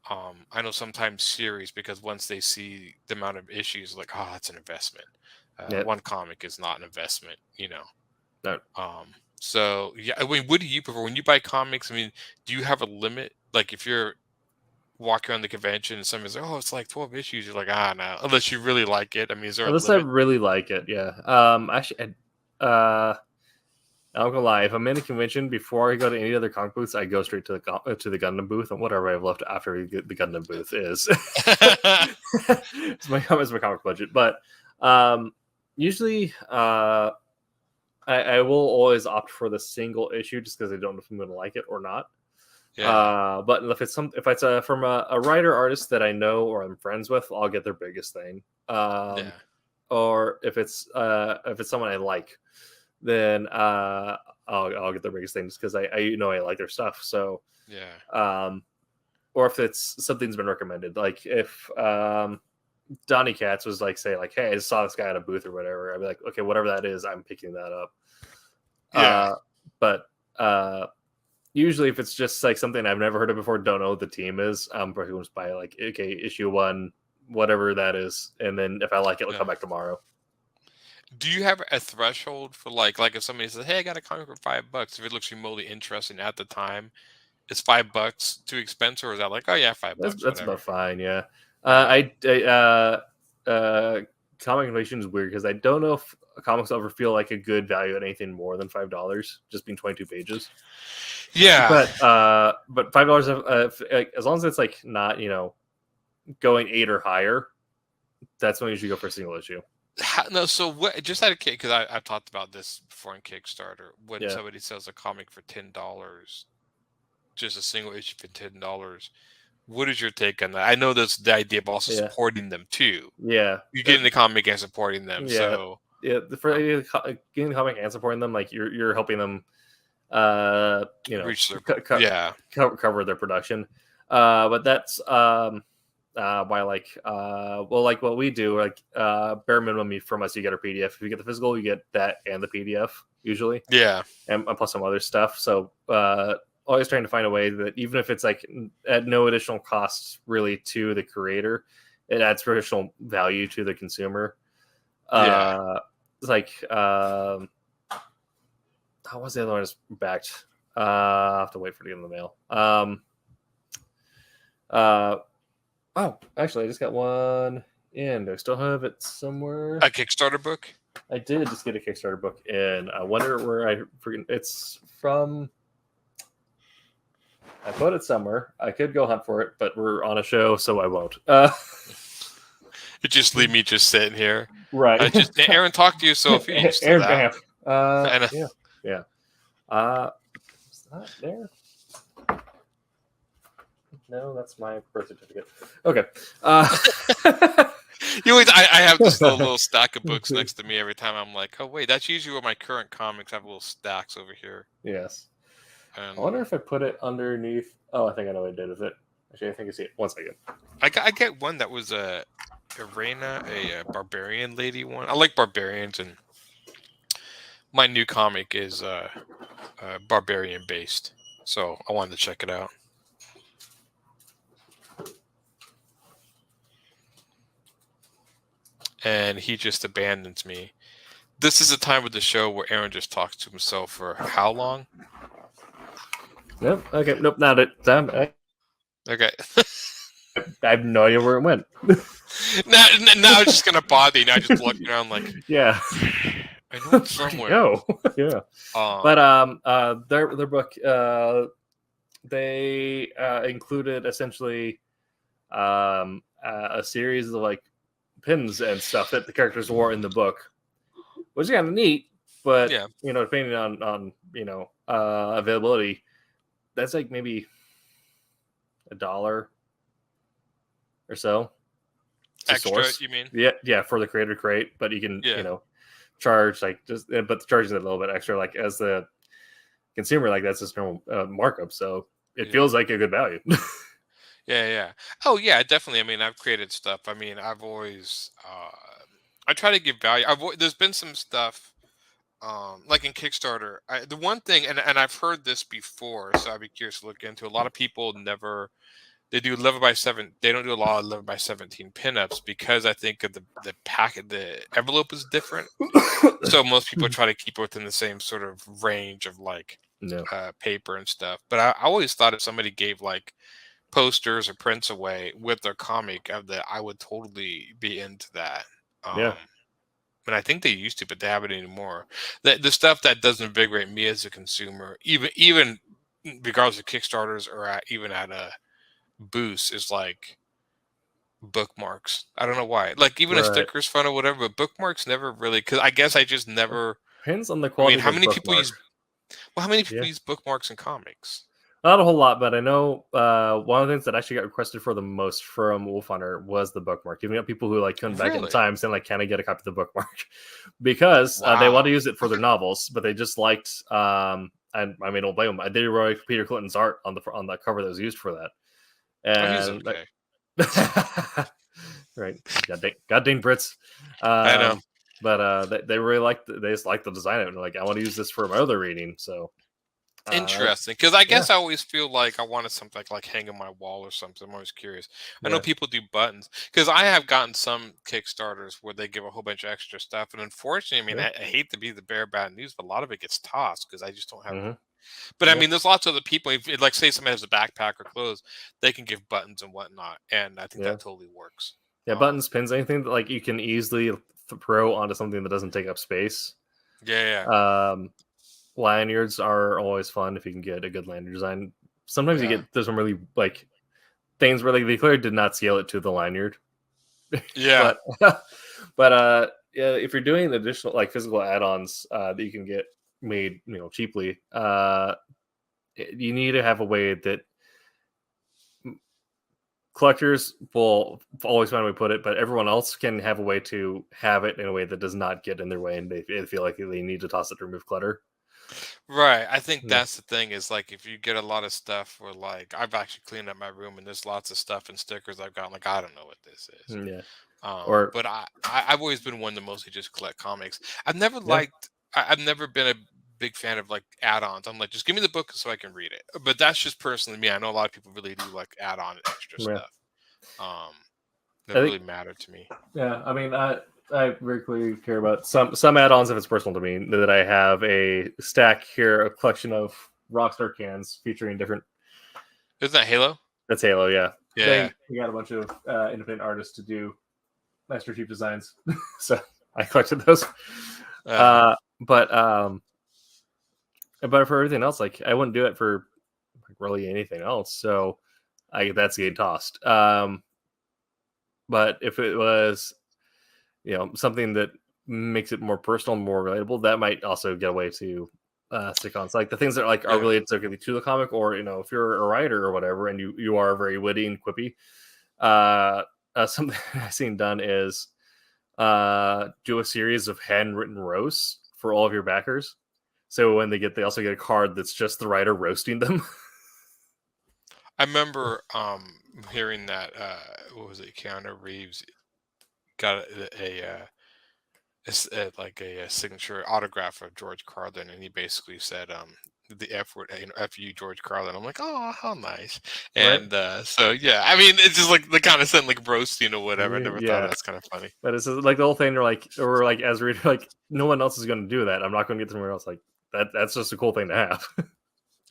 I know sometimes series, because once they see the amount of issues, like, oh, that's an investment. One comic is not an investment, No. So yeah, I mean, what do you prefer when you buy comics? I mean, do you have a limit? Like, if you're walking around the convention and somebody's like, oh, it's like 12 issues, you're like, no, unless you really like it. I mean, is there unless a limit? I really like it, yeah. Actually, I'm gonna lie. If I'm in a convention, before I go to any other comic booths, I go straight to the Gundam booth, and whatever I've left after the Gundam booth is. It's my comic budget, but usually I will always opt for the single issue just because I don't know if I'm gonna like it or not. Yeah. But if it's from a writer artist that I know or I'm friends with, I'll get their biggest thing. Or if it's someone I like, then I'll get the biggest things because I like their stuff. So or if it's something's been recommended, like if Donny Katz was like, say like, hey, I just saw this guy at a booth or whatever, I'd be like, okay, whatever that is, I'm picking that up. But usually if it's just like something I've never heard of before, don't know what the team is, I'm probably going to buy like, okay, issue 1, whatever that is, and then if I like it, I'll come back tomorrow. Do you have a threshold for like if somebody says, "Hey, I got a comic for $5," if it looks remotely interesting at the time, is $5 too expensive, or is that like, oh yeah, $5? That's about fine, yeah. Comic convention is weird because I don't know if comics ever feel like a good value at anything more than $5, just being 22 pages. Yeah, but $5, as long as it's like not going 8 or higher, that's when you should go for a single issue. No, so what? Just out of kick, because I've talked about this before in Kickstarter. When somebody sells a comic for $10, just a single issue for $10, what is your take on that? I know that's the idea of also supporting them too. Yeah, you're getting the comic and supporting them. Yeah, so for getting the comic and supporting them, like you're helping them, reach their cover their production. But that's why like what we do, like bare minimum from us, you get our PDF. If you get the physical, you get that and the PDF usually. Yeah, and plus some other stuff. So always trying to find a way that even if it's like at no additional cost really to the creator, it adds additional value to the consumer. It's like how was the other one is backed? I'll have to wait for it to get in the mail. Oh, actually, I just got one in. Do I still have it somewhere? A Kickstarter book? I did just get a Kickstarter book in. I wonder where I forget. It's from. I put it somewhere. I could go hunt for it, but we're on a show, so I won't. It just leave me just sitting here. Right. Aaron, talk to yourself. Aaron, bam. Yeah. It's not there. No, that's my birth certificate. Okay. I have this little stack of books next to me every time. I'm like, oh wait, that's usually where my current comics have little stacks over here. Yes. I wonder if I put it underneath. Oh, I think I know what I did with it. Actually, I think I see it. One second. I get one that was a barbarian lady one. I like barbarians, and my new comic is barbarian based, so I wanted to check it out. And he just abandons me. This is a time of the show where Aaron just talks to himself for how long? Nope. Okay. Nope. Not it. Okay. I have no idea where it went. now it's just gonna bother you. Now just looking around like, yeah, I know it's somewhere. No. Yeah. But their book, they included essentially a series of like pins and stuff that the characters wore in the book, which is kind of neat. But depending on availability, that's like maybe $1 or so. Extra, source. You mean? Yeah, for the creator to create, but you can charge but charging a little bit extra, like as the consumer, like that's just normal markup, so it feels like a good value. Yeah. Oh yeah, definitely. I mean, I've created stuff. I mean, I've always I try to give value. There's been some stuff like in Kickstarter. The one thing, and I've heard this before, so I'd be curious to look into. A lot of people they do 11 by 7. They don't do a lot of 11 by 17 pinups because I think of the packet, the envelope is different. So most people try to keep it within the same sort of range of like paper and stuff. But I always thought if somebody gave like posters or prints away with their comic of that, I would totally be into that. And I think they used to, but they haven't anymore. The stuff that does invigorate me as a consumer, even regardless of Kickstarters or even at a boost, is like bookmarks. I don't know why. Like even a sticker's fun or whatever, but bookmarks never really. Because I guess I just never. Depends on the quality. I mean, how many people use? Well, how many people use bookmarks in comics? Not a whole lot, but I know one of the things that actually got requested for the most from Wolf Hunter was the bookmark. Even got people who like couldn't back in times and like, can I get a copy of the bookmark? Because they want to use it for their novels, but they just liked. And I mean, don't blame them. I did write Peter Clinton's art on the cover that was used for that. And right, goddamn Brits. I know, but they really liked. They just liked the design of it. And like, I want to use this for my other reading, so. Interesting, because I guess I always feel like I wanted something like hang on my wall or something. I'm always curious. I know people do buttons, because I have gotten some Kickstarters where they give a whole bunch of extra stuff, and unfortunately, I mean, I hate to be the bearer of bad news, but a lot of it gets tossed because I just don't have. But I mean, there's lots of other people. If, like, say somebody has a backpack or clothes, they can give buttons and whatnot, and I think that totally works. Yeah, buttons, pins, anything that like you can easily throw onto something that doesn't take up space. Lanyards are always fun if you can get a good lanyard design. Sometimes you get there's some really like things where like they clearly did not scale it to the lanyard. But if you're doing additional like physical add-ons that you can get made cheaply, you need to have a way that collectors will always find a way to put it, but everyone else can have a way to have it in a way that does not get in their way and they feel like they need to toss it to remove clutter. Right. I think that's the thing is like if you get a lot of stuff where like I've actually cleaned up my room and there's lots of stuff and stickers I've got like I don't know what this is. But I've always been one to mostly just collect comics. I've never I've never been a big fan of like add-ons. I'm like, just give me the book so I can read it. But that's just personally me. I know a lot of people really do like add-on extra stuff. That really mattered to me. Yeah, I mean, I very clearly care about some add-ons if it's personal to me. That I have a stack here, a collection of Rockstar cans featuring different. Isn't that Halo? That's Halo, yeah. We got a bunch of independent artists to do Master Chief designs, so I collected those. But for everything else, like I wouldn't do it for like, really anything else. So that's getting tossed. But if it was, something that makes it more personal, more relatable, that might also get away to stick on. So like the things that are related to the comic, or if you're a writer or whatever, and you are very witty and quippy. Something I've seen done is do a series of handwritten roasts for all of your backers. So when they also get a card that's just the writer roasting them. I remember hearing that what was it? Keanu Reeves got a signature autograph of George Carlin, and he basically said the F word, F you, George Carlin. I'm like, oh, how nice. And so I mean, it's just like the kind of something like roasting or whatever. I never thought that's kind of funny. But it's like the whole thing, or as a reader, like no one else is going to do that. I'm not going to get somewhere else. Like that's just a cool thing to have.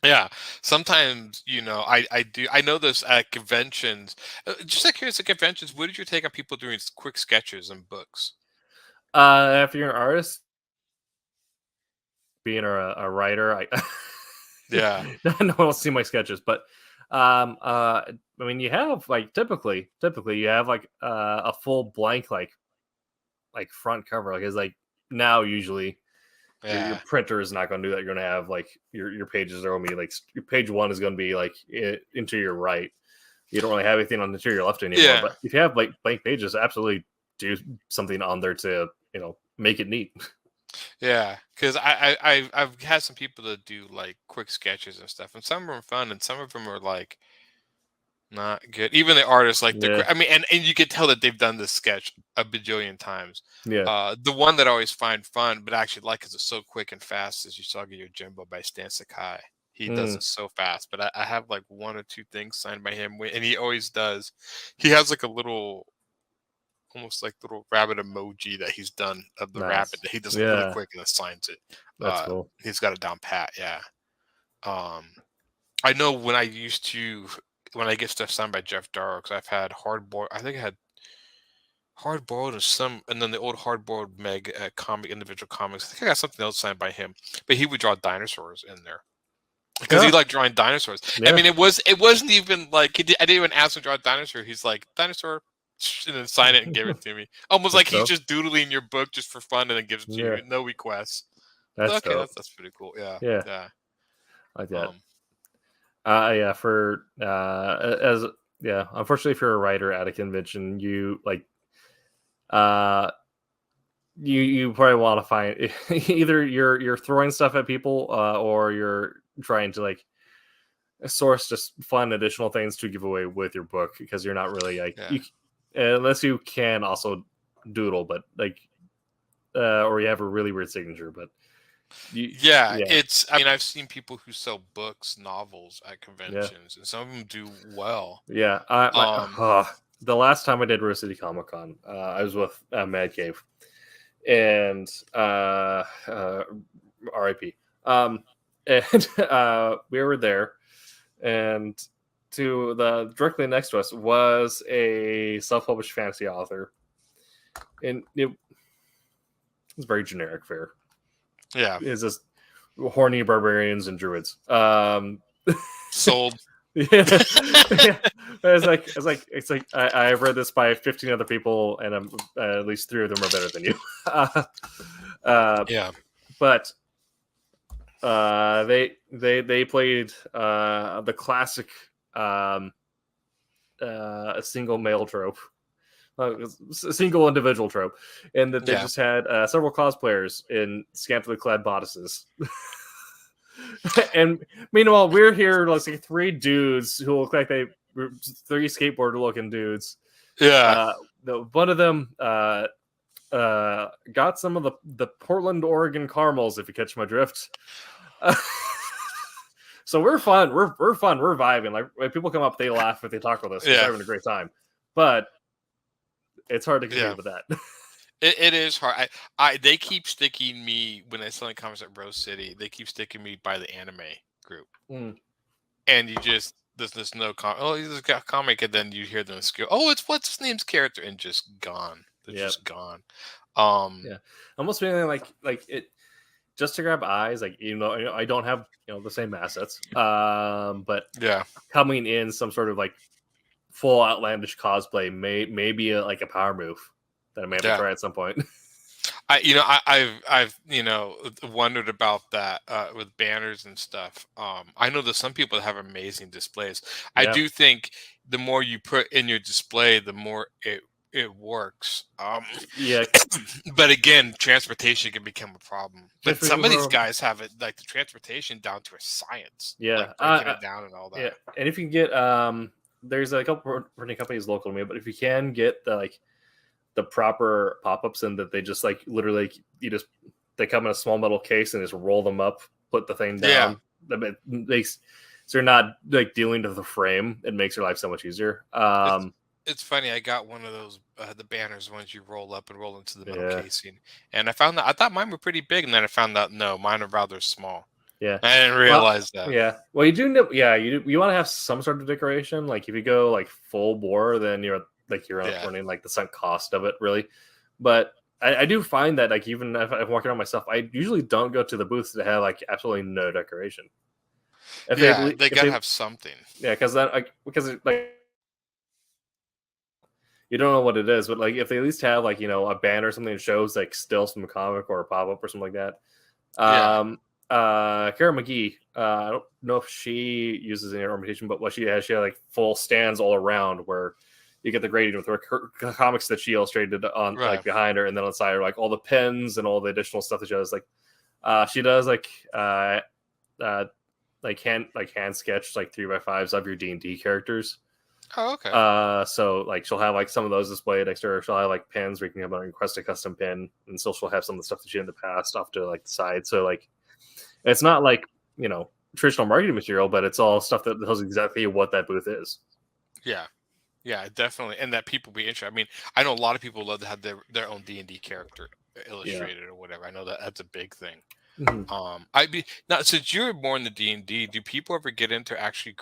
Yeah, sometimes I know this at conventions. Just like curious at conventions, what did you take on people doing quick sketches and books? If you're an artist, being a writer, no one will see my sketches. But I mean, you have like typically you have like a full blank like front cover. Like it's like now usually. Your printer is not going to do that. You're going to have like your pages are going to be like your page 1 is going to be like into your right. You don't really have anything on the interior left anymore. Yeah. But if you have like blank pages, absolutely do something on there to make it neat. Yeah, because I've had some people that do like quick sketches and stuff, and some of them are fun, and some of them are like not good. Even the artists like I mean, and you can tell that they've done this sketch a bajillion times. Yeah. The one that I always find fun, but actually like because it's so quick and fast, is Usagi Yojimbo by Stan Sakai. He does it so fast, but I have like 1 or 2 things signed by him, and he always does. He has like a little, almost like little rabbit emoji that he's done of the rabbit that he does it really quick and then signs it. That's cool. He's got it down pat. Yeah. I know when I get stuff signed by Jeff Darrow, because I've had Hardboiled. I think I had Hardboiled and then the old Hardboiled Meg individual comics. I think I got something else signed by him, but he would draw dinosaurs in there because he liked drawing dinosaurs. Yeah. I mean, it wasn't even like I didn't even ask him to draw a dinosaur. He's like dinosaur, and then sign it and give it to me, almost like he's just doodling your book just for fun, and then gives it to you, no requests. That's pretty cool. Yeah. Like that. Unfortunately, if you're a writer at a convention, you like you probably want to find either you're throwing stuff at people or you're trying to like source just fun additional things to give away with your book, because you're not really like unless you can also doodle, but like or you have a really weird signature, but It's. I mean, I've seen people who sell books, novels at conventions, and some of them do well. Yeah. The last time I did Rose City Comic Con, I was with Mad Cave, and R.I.P. And we were there, and to the directly next to us was a self-published fantasy author, and it was very generic fare. Yeah, it's just horny barbarians and druids. Sold. It's like I've read this by 15 other people, and at least 3 of them are better than you. But they played the classic a single male trope, a single individual trope, and that they just had several cosplayers in scantily clad bodices. And meanwhile, we're here like 3 dudes who look like 3 skateboard looking dudes. One of them got some of the Portland, Oregon caramels, if you catch my drift. So we're fun. We're fun. We're vibing. Like when people come up, they laugh, if they talk with us. We're having a great time. But it's hard to compete with that. It is hard. They keep sticking me when I sell comics at Rose City. They keep sticking me by the anime group, and you just there's no there's a comic, and then you hear them go, "Oh, it's what's his name's character," and just gone. They're just gone. Almost feeling like it just to grab eyes. Like I don't have the same assets, but coming in some sort of like full outlandish cosplay may be a power move that I may have to try at some point. I've wondered about that with banners and stuff. I know there's some people that have amazing displays. I do think the more you put in your display, the more it works. But again, transportation can become a problem. But some of these guys have it like the transportation down to a science. Like breaking it down and all that. Yeah, and if you can get there's a couple printing companies local to me, but if you can get the proper pop-ups, and that they just like literally they come in a small metal case and just roll them up, put the thing down. It makes so you're not like dealing to the frame. It makes your life so much easier. It's funny. I got one of those the banners ones you roll up and roll into the metal casing, and I found that I thought mine were pretty big, and then I found out no, mine are rather small. Yeah, I didn't realize that. Yeah, well, you do know. Yeah, you want to have some sort of decoration. Like if you go like full bore, then you're running like the sunk cost of it, really. But I do find that like even if I'm walking around myself, I usually don't go to the booths that have like absolutely no decoration. They gotta have something. Yeah, because you don't know what it is, but like if they at least have like a banner or something that shows like stills from a comic or a pop up or something like that. Kara McGee, I don't know if she uses any ornamentation, but what she has like full stands all around where you get the grading with her comics that she illustrated on like behind her, and then on the side are like all the pens and all the additional stuff that she does. Like she does like hand sketch like 3x5s of your D&D characters. Oh, okay. So like she'll have like some of those displayed next to her. She'll have like pins where you can request a custom pin, and so she'll have some of the stuff that she did in the past off to like the side. So like it's not like traditional marketing material, but it's all stuff that tells exactly what that booth is. Yeah, definitely, and that people be interested. I mean, I know a lot of people love to have their own D&D character illustrated or whatever. I know that's a big thing. Now since you're more in the D&D, do people ever get into actually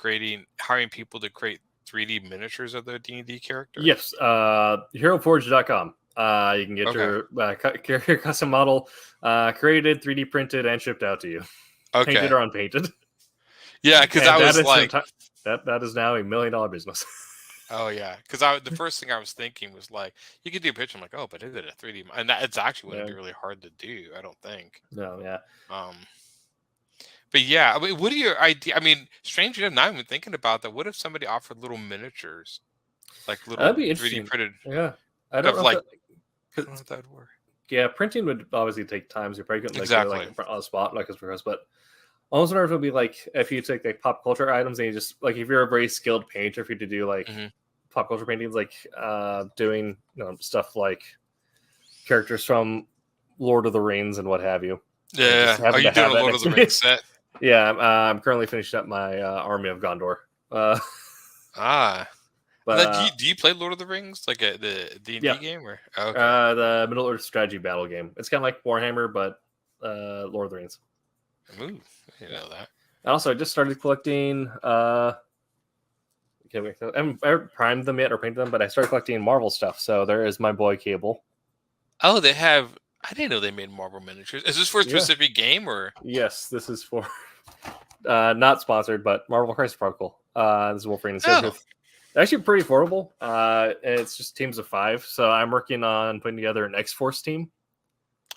hiring people to create 3D miniatures of their D&D character? Yes, HeroForge.com. You can get your custom model created, 3D printed, and shipped out to you. Okay. Painted or unpainted. Yeah, because I was like, that is now $1 million business. Oh yeah, because the first thing I was thinking was like, you could do a picture. I'm like, oh, but is it a 3D? And it's actually wouldn't be really hard to do. I don't think. No, yeah. But yeah, I mean, what are your idea? I mean, strangely enough, not even thinking about that. What if somebody offered little miniatures, like little that'd be 3D printed? Yeah, I don't know. I don't know if that would work. Yeah, printing would obviously take time. So you probably couldn't exactly on the spot like it's but. I almost wonder if it would be like if you take like pop culture items and you just like if you're a very skilled painter, for you to do like pop culture paintings, like doing stuff like characters from Lord of the Rings and what have you. Yeah. Are you doing a Lord of the Rings set? Yeah, I'm currently finishing up my Army of Gondor. But do you play Lord of the Rings, like the D&D game, or the Middle Earth strategy battle game? It's kind of like Warhammer, but Lord of the Rings. Ooh, I didn't know that. And also, I just started collecting. I haven't primed them yet or painted them, but I started collecting Marvel stuff. So there is my boy Cable. Oh, they have. I didn't know they made Marvel miniatures. Is this for a specific game, or? Yes, this is for not sponsored, but Marvel Crisis Protocol. This is Wolverine and Sith. Actually, pretty affordable. It's just teams of 5. So I'm working on putting together an X-Force team.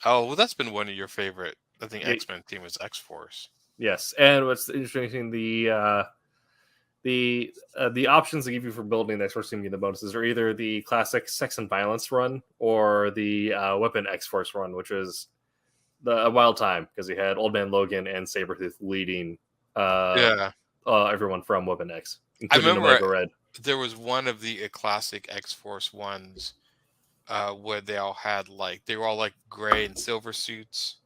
Oh, well, that's been one of your favorite. I think X-Men team was X-Force. Yes, and what's interesting, the options they give you for building the X-Force team, the bonuses, are either the classic Sex and Violence run or the Weapon X-Force run, which is a wild time because you had Old Man Logan and Sabretooth leading everyone from Weapon X. I remember there was one of the classic X-Force ones where they all had they were all like gray and silver suits.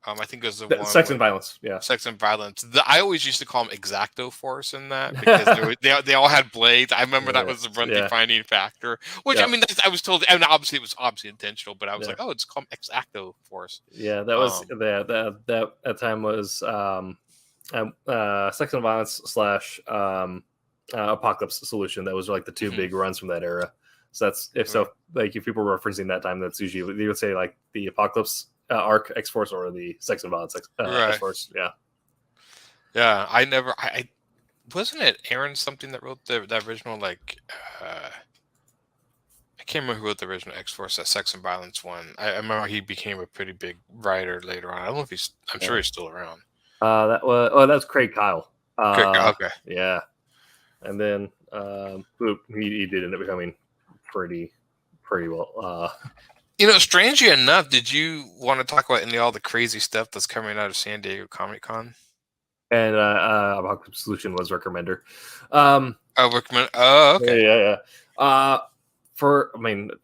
I think it was the one Sex and Violence. Yeah, Sex and Violence. I always used to call them Exacto Force in that because they all had blades. I remember that was the defining factor. Which I mean, I was told, and obviously it was intentional, but I was like, oh, it's called Exacto Force. Yeah, that was that time was Sex and Violence / Apocalypse Solution. That was like the two big runs from that era. So that's if people were referencing that time, that's usually they would say like the Apocalypse arc X-Force or the Sex and Violence X-Force. Yeah. I wasn't it Aaron something that wrote the original I can't remember who wrote the original X-Force, that Sex and Violence one. I remember he became a pretty big writer later on. I don't know if I'm sure he's still around. That was Chrisgau. Okay. Yeah. And then he did end up becoming pretty well. Strangely enough, did you want to talk about all the crazy stuff that's coming out of San Diego Comic-Con? And Apocalypse Solution was Recommender. Recommend. Oh, okay. Yeah.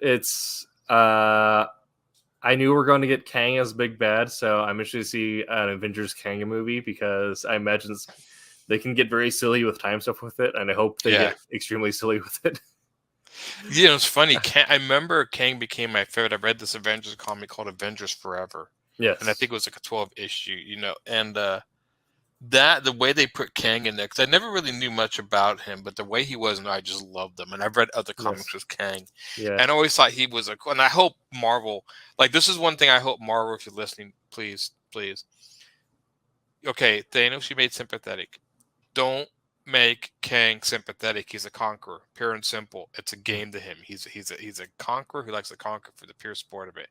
It's. I knew we were going to get Kang as big bad, so I'm interested to see an Avengers Kang movie because I imagine they can get very silly with time stuff with it, and I hope they get extremely silly with it. It's funny. I remember Kang became my favorite. I read this Avengers comic called Avengers Forever. Yes. And I think it was like a 12 issue, and the way they put Kang in there, because I never really knew much about him, but the way he was, I just loved them. And I've read other comics with Kang. Yeah. And I always thought he was and I hope Marvel, this is one thing I hope Marvel, if you're listening, please. Okay, Thanos, you made sympathetic. Don't make Kang sympathetic. He's a conqueror, pure and simple. It's a game to him. He's a conqueror who likes to conquer for the pure sport of it.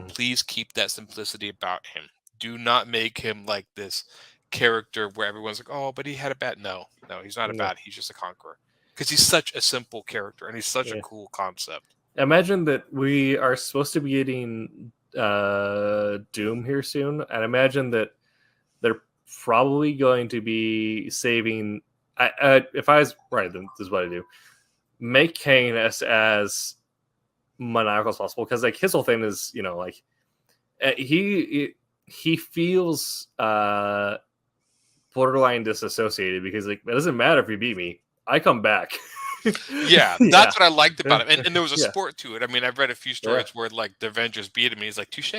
Please keep that simplicity about him. Do not make him like this character where everyone's like, oh, but he had a bad. No, he's not a bad. He's just a conqueror because he's such a simple character and he's such a cool concept. Imagine that we are supposed to be getting Doom here soon, and imagine that they're probably going to be saving. If I was right, then this is what I do: make Kang as maniacal as possible, because his whole thing is, he feels borderline disassociated because it doesn't matter if you beat me, I come back. That's what I liked about it, and there was a sport to it. I mean, I've read a few stories where the Avengers beat him, and he's like, touche,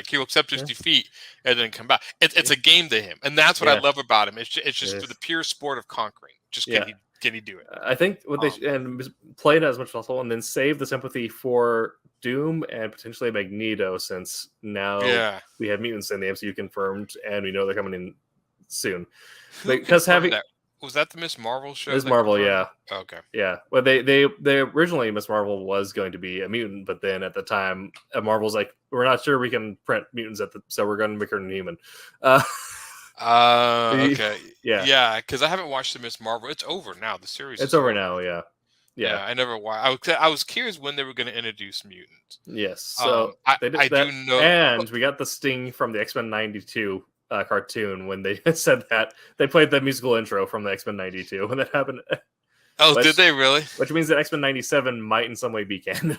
he'll accept his defeat and then come back. It's a game to him, and that's what I love about him. It's just for the pure sport of conquering. Just can he do it? I think what they play it as much as possible, and then save the sympathy for Doom and potentially Magneto, since now we have mutants in the MCU confirmed, and we know they're coming in soon. Because was that the Miss Marvel show? Miss Marvel, yeah. Okay. Yeah. Well, they originally Miss Marvel was going to be a mutant, but then at the time, Marvel's like, we're not sure we can print mutants so we're going to make her a human. Okay. Yeah. Because I haven't watched the Miss Marvel. It's over now. The series. It's over now. Yeah. Yeah. I never watched. I was curious when they were going to introduce mutants. Yes. So I do know, and we got the sting from the X-Men '92 cartoon when they said that they played the musical intro from the X-Men '92 when that happened. Did they really? Which means that X-Men '97 might in some way be canon.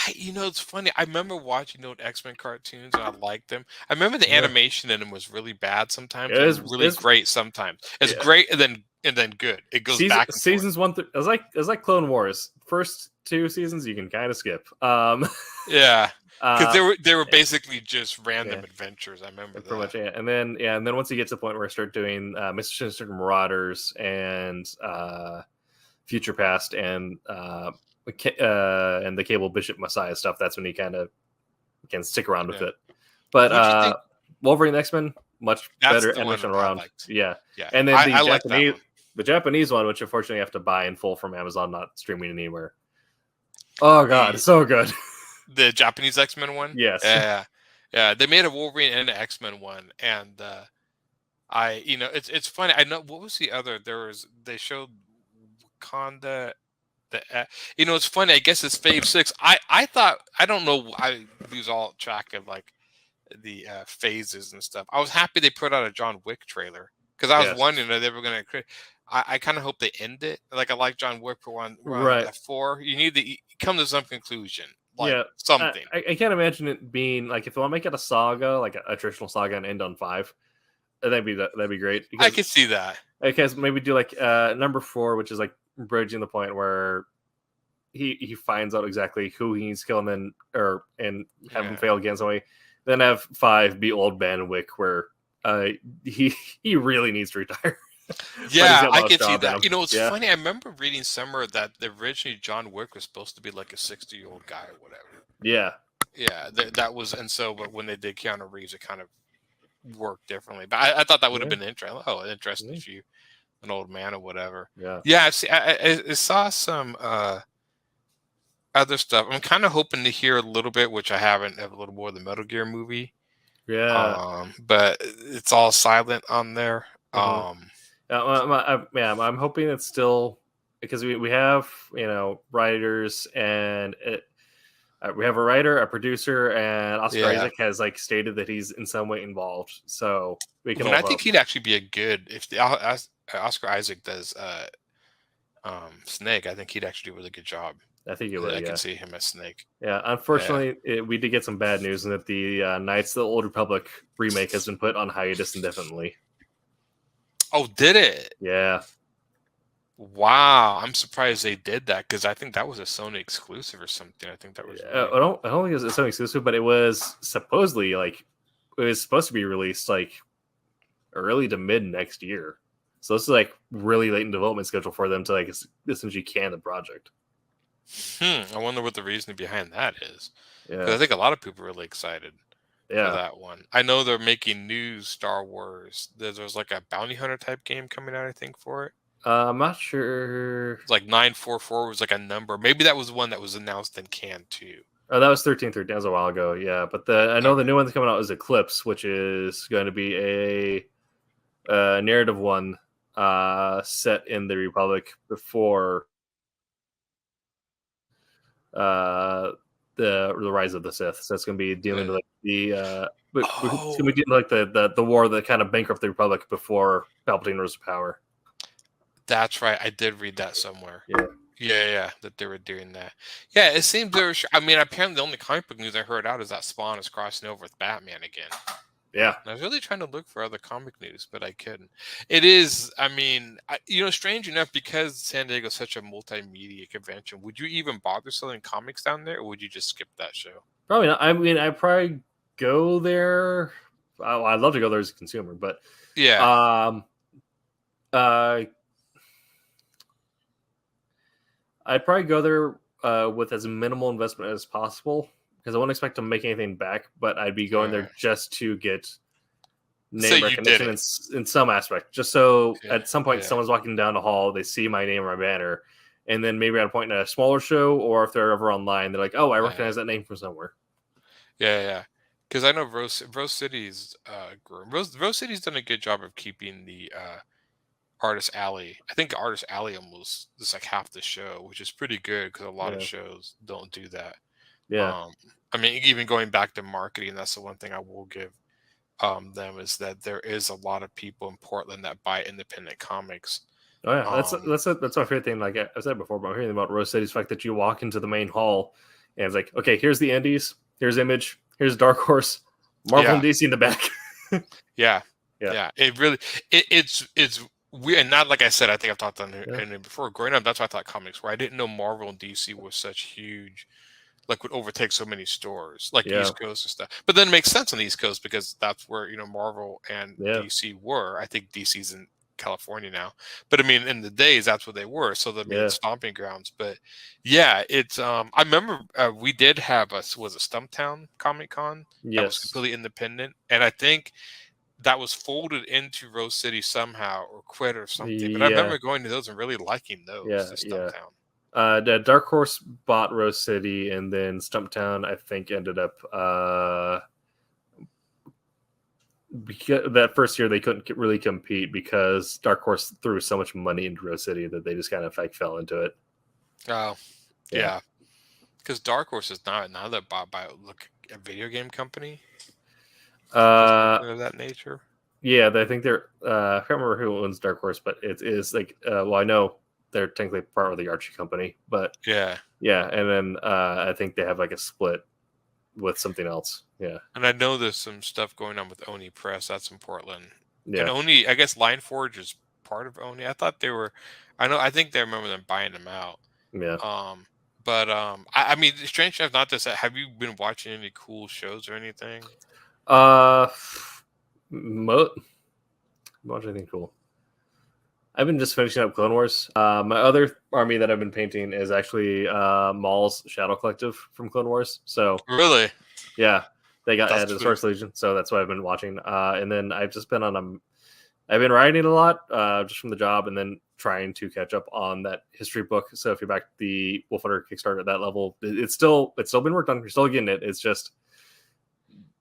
It's funny. I remember watching old X-Men cartoons and I liked them. I remember the animation in them was really bad sometimes. It was really great sometimes. It's great and then good. It goes back and seasons forth. 1 through it was like Clone Wars. First 2 seasons you can kind of skip. Yeah. Because they were basically just random adventures. I remember that. Pretty much, yeah. And then once you get to the point where I start doing Mr. Sinister Marauders and Future Past and the Cable Bishop Messiah stuff, that's when you kind of can stick around with it. But Wolverine X-Men, much better animation around. Yeah. And then the Japanese one, which unfortunately you have to buy in full from Amazon, not streaming anywhere. Oh god, it's so good. The Japanese X-Men one? Yes. Yeah. They made a Wolverine and an X-Men one, and it's funny. I know what was the other? They showed Wakanda. It's funny. I guess it's Phase 6. I thought, I don't know. I lose all track of like the phases and stuff. I was happy they put out a John Wick trailer because I was wondering if they were going to. I kind of hope they end it. Like I like John Wick for one. Right. 4. You need to come to some conclusion. Like something. I can't imagine it being like if they want to make it a saga, like a traditional saga, and end on 5. That'd be great. I could see that. Because maybe do like number 4, which is like bridging the point where he finds out exactly who he needs to kill, and have him fail again. So then have 5 be old Ben Wick, where he really needs to retire. Yeah, I can see that. It's funny. I remember reading somewhere that originally John Wick was supposed to be like a 60-year-old guy or whatever. Yeah. Yeah, that was, and so, but when they did Keanu Reeves, it kind of worked differently. But I thought that would have been interesting. Oh, interesting if you an old man or whatever. Yeah. I saw some other stuff. I'm kind of hoping to hear a little bit, which I haven't, of a little more of the Metal Gear movie. Yeah. But it's all silent on there. I'm hoping it's still, because we have writers, and we have a writer, a producer, and Oscar Isaac has like stated that he's in some way involved. So we can. I think he'd actually be a good if Oscar Isaac does Snake. I think he'd actually do a really good job. I think he would. I can see him as Snake. Yeah, unfortunately, we did get some bad news in that the Knights of the Old Republic remake has been put on hiatus indefinitely. Oh, did it? Yeah. Wow, I'm surprised they did that because I think that was a Sony exclusive or something. I think that was. I don't think it was a Sony exclusive, but it was supposedly it was supposed to be released like early to mid next year. So this is like really late in development schedule for them to like essentially can the project. I wonder what the reasoning behind that is. Yeah, because I think a lot of people are really excited. For that one. I know they're making new Star Wars. There's like a bounty hunter type game coming out, I think, for it. I'm not sure. It's like 944 was like a number. Maybe that was the one that was announced in Cannes too. Oh, that was 1313. That was a while ago. Yeah, but I know the new one that's coming out is Eclipse, which is going to be a narrative one set in the Republic before the Rise of the Sith. So it's going to be dealing with like it's going to be dealing like the war that kind of bankrupted the Republic before Palpatine rose to power. That's right. I did read that somewhere. Yeah, that they were doing that. Yeah, it seems apparently the only comic book news I heard out is that Spawn is crossing over with Batman again. Yeah. And I was really trying to look for other comic news, but I couldn't. It is, strange enough, because San Diego is such a multimedia convention, would you even bother selling comics down there, or would you just skip that show? Probably not. I'd probably go there. I'd love to go there as a consumer, but yeah. I'd probably go there with as minimal investment as possible, because I wouldn't expect to make anything back, but I'd be going there just to get name recognition in some aspect. Just so at some point someone's walking down the hall, they see my name or my banner, and then maybe at a point in a smaller show, or if they're ever online, they're like, oh, I recognize that name from somewhere. Yeah. Because I know Rose City's Rose City's done a good job of keeping the Artist Alley. I think Artist Alley almost is like half the show, which is pretty good because a lot of shows don't do that. Yeah. Even going back to marketing, that's the one thing I will give them, is that there is a lot of people in Portland that buy independent comics. Oh yeah, that's my favorite thing. Like I said before, but I'm hearing about Rose City's fact that you walk into the main hall And it's like, okay, here's the indies, here's Image, here's Dark Horse, Marvel and DC in the back. Yeah. It really, it's weird. And not like I said, I think I've talked on it before. Growing up, that's why I thought comics were. I didn't know Marvel and DC was such huge, like would overtake so many stores, like East Coast and stuff. But then it makes sense on the East Coast because that's where, Marvel and DC were. I think DC's in California now, but I mean, in the days, that's what they were. So the main stomping grounds. But yeah, it's I remember we did have was a Stumptown Comic Con that was completely independent, and I think that was folded into Rose City somehow or quit or something. But I remember going to those and really liking those. The Dark Horse bought Rose City, and then Stumptown, I think, ended up because that first year they couldn't really compete because Dark Horse threw so much money into Rose City that they just kind of like fell into it. Oh, yeah. Because Dark Horse is now they're bought by a video game company. Of that nature. Yeah, I think they're. I can't remember who owns Dark Horse, but it is like. Well, I know they're technically part of the Archie company, but and then I think they have like a split with something else. Yeah, and I know there's some stuff going on with Oni Press. That's in Portland. Yeah, and Oni, I guess Line Forge is part of Oni. I thought they were. I think they remember them buying them out. Yeah. But I mean, strange enough, not to say. Have you been watching any cool shows or anything? Watch anything cool. I've been just finishing up Clone Wars. My other army that I've been painting is actually Maul's Shadow Collective from Clone Wars. So really, yeah, they got added to Source Legion, so that's what I've been watching. And then I've just been I've been writing a lot just from the job, and then trying to catch up on that history book. So if you're back to the Wolfhunter Kickstarter at that level, it's still been worked on. You're still getting it. It's just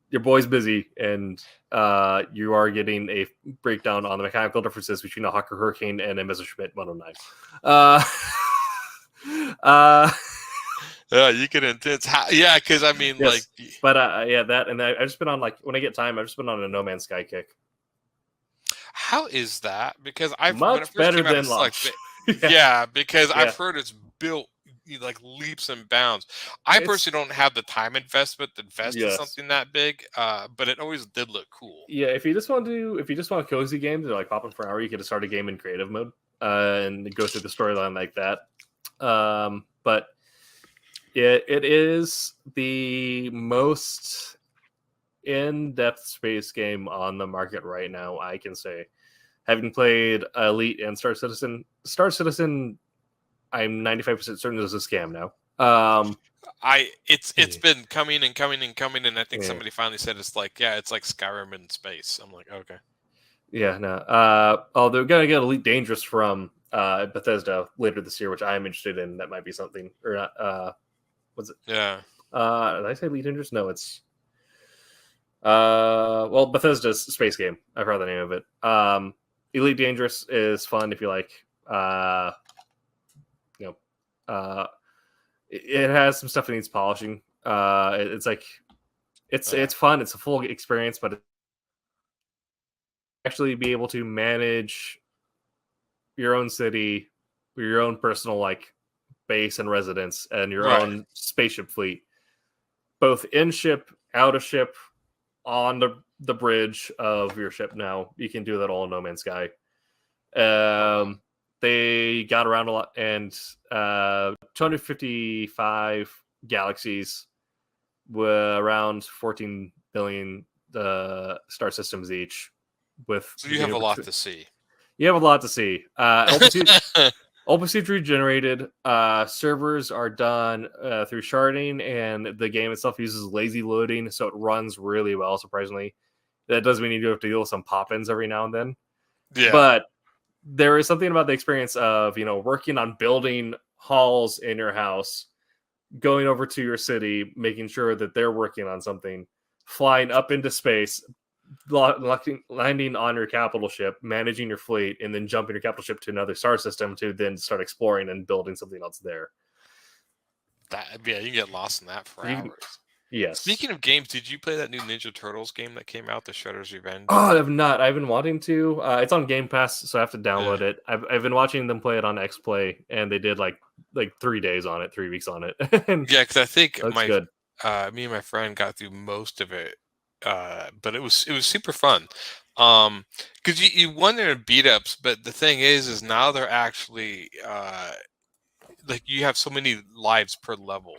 your boy's busy, and you are getting a breakdown on the mechanical differences between a Hawker Hurricane and a Messerschmitt 109. Yeah, you can intense. Yeah, because I mean, like, but that, and I've just been on when I get time, I've just been on a No Man's Sky kick. How is that? Because I've much better than Launch. Because I've heard it's built like leaps and bounds. I personally don't have the time investment to invest in something that big, but it always did look cool. Yeah, if you just want a cozy game to like pop in for an hour, you could just start a game in creative mode and go through the storyline like that. But it is the most in-depth space game on the market right now, I can say. Having played Elite and Star Citizen, I'm 95% certain this is a scam now. It's been coming and coming and coming, and I think somebody finally said it's like Skyrim in space. I'm like, okay. Yeah, no. They're gonna get Elite Dangerous from Bethesda later this year, which I'm interested in. That might be something or not. What's it? Yeah. Did I say Elite Dangerous? No, it's Bethesda's space game. I forgot the name of it. Elite Dangerous is fun if you like. It has some stuff that needs polishing. It's fun. It's a full experience, but actually be able to manage your own city, your own personal base and residence, and your own spaceship fleet, both in ship, out of ship, on the bridge of your ship. Now you can do that all in No Man's Sky. They got around a lot, and 255 galaxies were around 14 billion star systems each. So you have a lot to see. You have a lot to see. Open regenerated. Servers are done through sharding, and the game itself uses lazy loading, so it runs really well, surprisingly. That does mean you do have to deal with some pop-ins every now and then. Yeah. But there is something about the experience of, working on building halls in your house, going over to your city, making sure that they're working on something, flying up into space, landing on your capital ship, managing your fleet, and then jumping your capital ship to another star system to then start exploring and building something else there. You can get lost in that for hours. Yes. Speaking of games, did you play that new Ninja Turtles game that came out, The Shredder's Revenge? Oh, I have not. I've been wanting to. It's on Game Pass, so I have to download it. I've been watching them play it on XPlay, and they did like 3 days on it, 3 weeks on it. And Yeah, because I think good. me and my friend got through most of it, but it was super fun. Because you wonder in beat ups, but the thing is now they're actually like you have so many lives per level.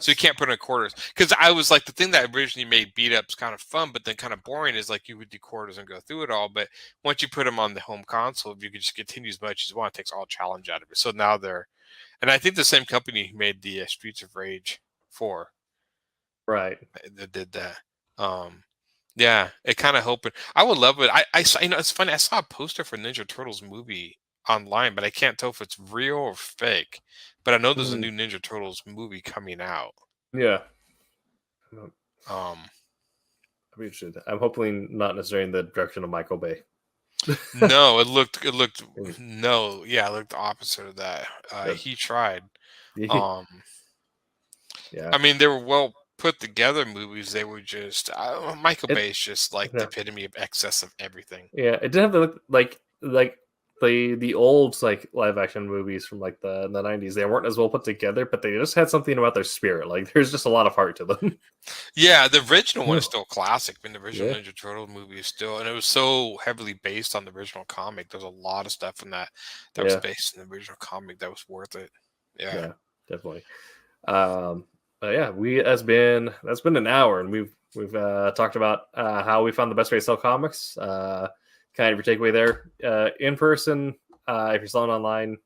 So you can't put in quarters. Because I was like, the thing that originally made beat ups kind of fun, but then kind of boring is like you would do quarters and go through it all. But once you put them on the home console, you can just continue as much as you want. It takes all challenge out of it. So now and I think the same company who made the Streets of Rage 4, Right. that did that. Yeah, it kind of hoping. I would love it. I saw, it's funny. I saw a poster for Ninja Turtles movie online, but I can't tell if it's real or fake. But I know there's a new Ninja Turtles movie coming out. Yeah. Um, I'm interested. I'm hoping not necessarily in the direction of Michael Bay. No, it looked no, yeah, it looked the opposite of that. He tried. Yeah. I mean, they were well put together movies. They were just Michael Bay is just like the epitome of excess of everything. Yeah, it didn't have to look like the old like live action movies from like the 90s. They weren't as well put together, but they just had something about their spirit. Like there's just a lot of heart to them. Yeah, the original one is still classic. I mean, the original Ninja Turtle movie is still, and it was so heavily based on the original comic. There's a lot of stuff in that was based on the original comic that was worth it. Yeah, definitely. But yeah, that's been an hour, and we've talked about how we found the best way to sell comics. Kind of your takeaway there. In person, if you're selling online,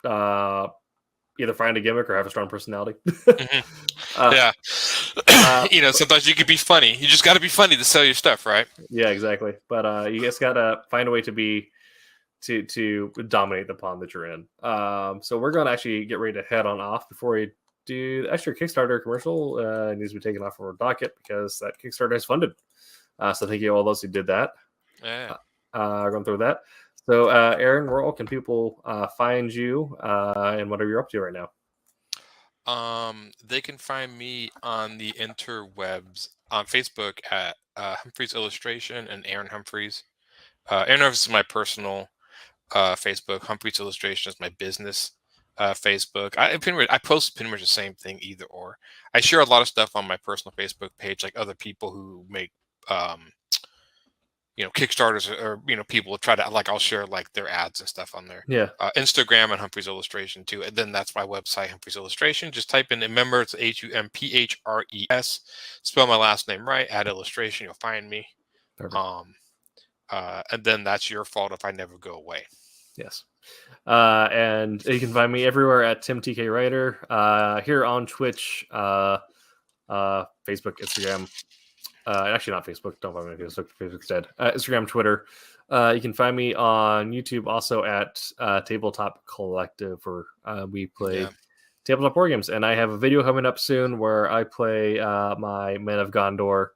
either find a gimmick or have a strong personality. Yeah. Sometimes you could be funny. You just got to be funny to sell your stuff, right? Yeah, exactly. But you just got to find a way to dominate the pond that you're in. So we're going to actually get ready to head on off. Before we do the extra Kickstarter commercial, needs to be taken off from our docket because that Kickstarter is funded. So thank you to all those who did that. Yeah. Going through that. So, Aaron, where all can people find you and what are you up to right now? They can find me on the interwebs on Facebook at Humphreys Illustration and Aaron Humphreys. Aaron Humphreys is my personal Facebook. Humphreys Illustration is my business Facebook. I post pretty much the same thing either or. I share a lot of stuff on my personal Facebook page, like other people who make Kickstarters or people try to, like, I'll share like their ads and stuff on there. Yeah. Instagram and Humphreys Illustration too. And then that's my website, Humphreys Illustration. Just type in, remember, it's HUMPHRES. Spell my last name right, add illustration, you'll find me. Perfect. And then that's your fault if I never go away. Yes. And you can find me everywhere at Tim TK Writer, here on Twitch, Facebook, Instagram. Actually, not Facebook. Don't find me on Facebook. Facebook's dead. Instagram, Twitter. You can find me on YouTube also at Tabletop Collective, where we play tabletop board games. And I have a video coming up soon where I play my Men of Gondor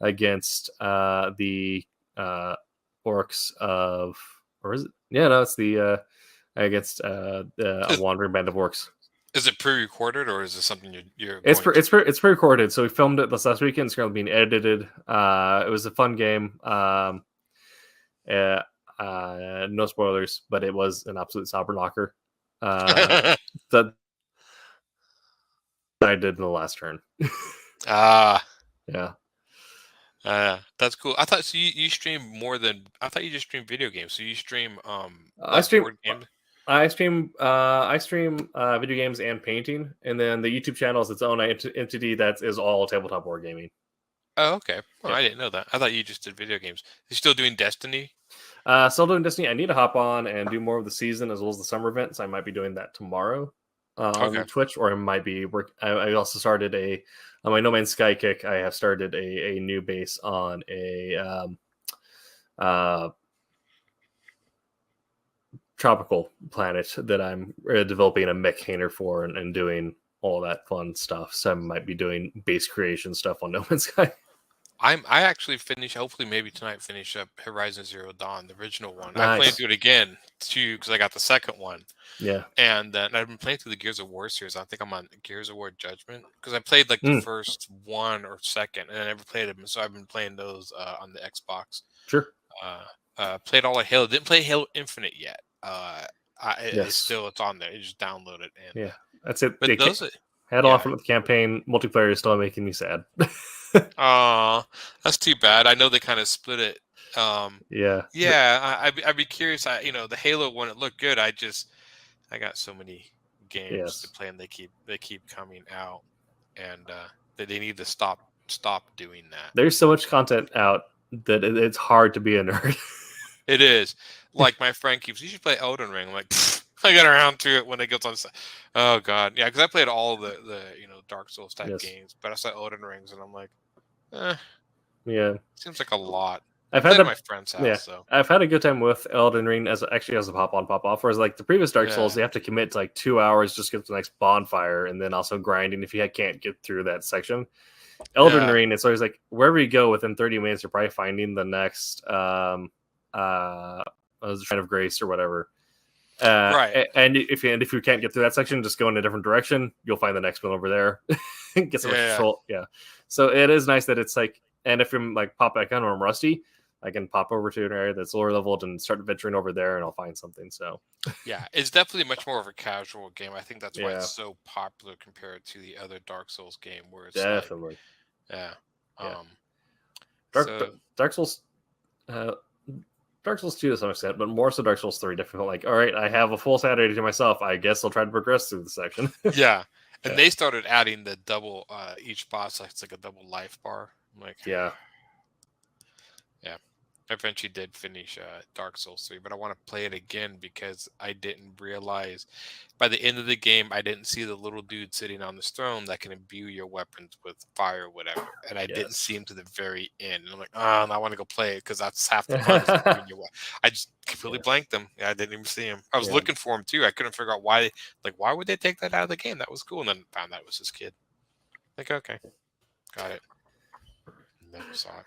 against the orcs of, or is it? Yeah, no, it's the against a wandering band of orcs. Is it pre-recorded or is it something you're? It's pre-recorded. So we filmed it this last weekend. It's currently being edited. It was a fun game. No spoilers, but it was an absolute sobber knocker. That I did in the last turn. Yeah. That's cool. I thought you stream more than I thought you just stream video games. So you stream I stream board games? I stream video games and painting, and then the YouTube channel is its own entity that is all tabletop board gaming. Oh, okay. Well, I didn't know that. I thought you just did video games. You're still doing Destiny? Still doing Destiny. I need to hop on and do more of the season as well as the summer events. I might be doing that tomorrow on Twitch, or I might be I also started on my No Man's Sky kick. I have started a new base on a tropical planet that I'm developing a mech hainer for and doing all that fun stuff. So I might be doing base creation stuff on No Man's Sky. I actually hopefully maybe tonight finish up Horizon Zero Dawn, the original one. Nice. I plan to do it again too because I got the second one. Yeah. And then I've been playing through the Gears of War series. I think I'm on Gears of War Judgment because I played like the first one or second and I never played them. So I've been playing those on the Xbox. Sure. Played all of Halo. Didn't play Halo Infinite yet. it's on there. You just download it. And, that's it. But had off with the campaign. Multiplayer is still making me sad. That's too bad. I know they kind of split it. I'd be curious. The Halo one, it looked good. I got so many games to play, and they keep coming out, and they need to stop doing that. There's so much content out that it's hard to be a nerd. It is. Like my friend keeps, you should play Elden Ring. I'm like, I got around to it when it gets on. Oh god, yeah, because I played all the Dark Souls type games, but I saw Elden Rings, and I'm like, seems like a lot. I've had at my friend's house, so I've had a good time with Elden Ring as a pop on, pop off. Whereas like the previous Dark Souls, you have to commit to like 2 hours just to get to the next bonfire, and then also grinding if you can't get through that section. Elden Ring, it's always like wherever you go within 30 minutes, you're probably finding the next Shrine of Grace or whatever. Right. And if you can't get through that section, just go in a different direction. You'll find the next one over there. Get some control. Yeah. So it is nice that it's like, and if I'm like pop back on or I'm rusty, I can pop over to an area that's lower leveled and start venturing over there, and I'll find something. So yeah, it's definitely much more of a casual game. I think that's why it's so popular compared to the other Dark Souls game, where it's definitely Dark Souls. Dark Souls 2 to some extent, but more so Dark Souls 3 difficult. Like, all right, I have a full Saturday to myself. I guess I'll try to progress through the section. And they started adding the double each boss. Like it's like a double life bar. I'm like, I eventually did finish Dark Souls 3, but I want to play it again because I didn't realize by the end of the game I didn't see the little dude sitting on this throne that can imbue your weapons with fire or whatever, and I didn't see him to the very end. And I'm like, oh, I want to go play it because that's half the fun. I just completely blanked him. I didn't even see him. I was looking for him too. I couldn't figure out why. Like, why would they take that out of the game? That was cool, and then found out it was this kid. Like, okay, got it. Never saw it.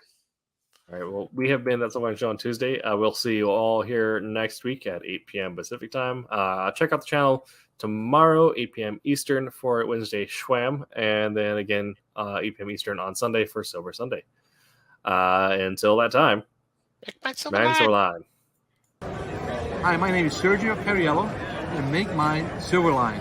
All right, well, we have been That Silverline Show on Tuesday. We'll see you all here next week at 8 p.m. Pacific time. Check out the channel tomorrow, 8 p.m. Eastern for Wednesday Schwam, and then again, 8 p.m. Eastern on Sunday for Silver Sunday. Until that time, make Silverline. Hi, my name is Sergio Cariello, and make mine Silverline.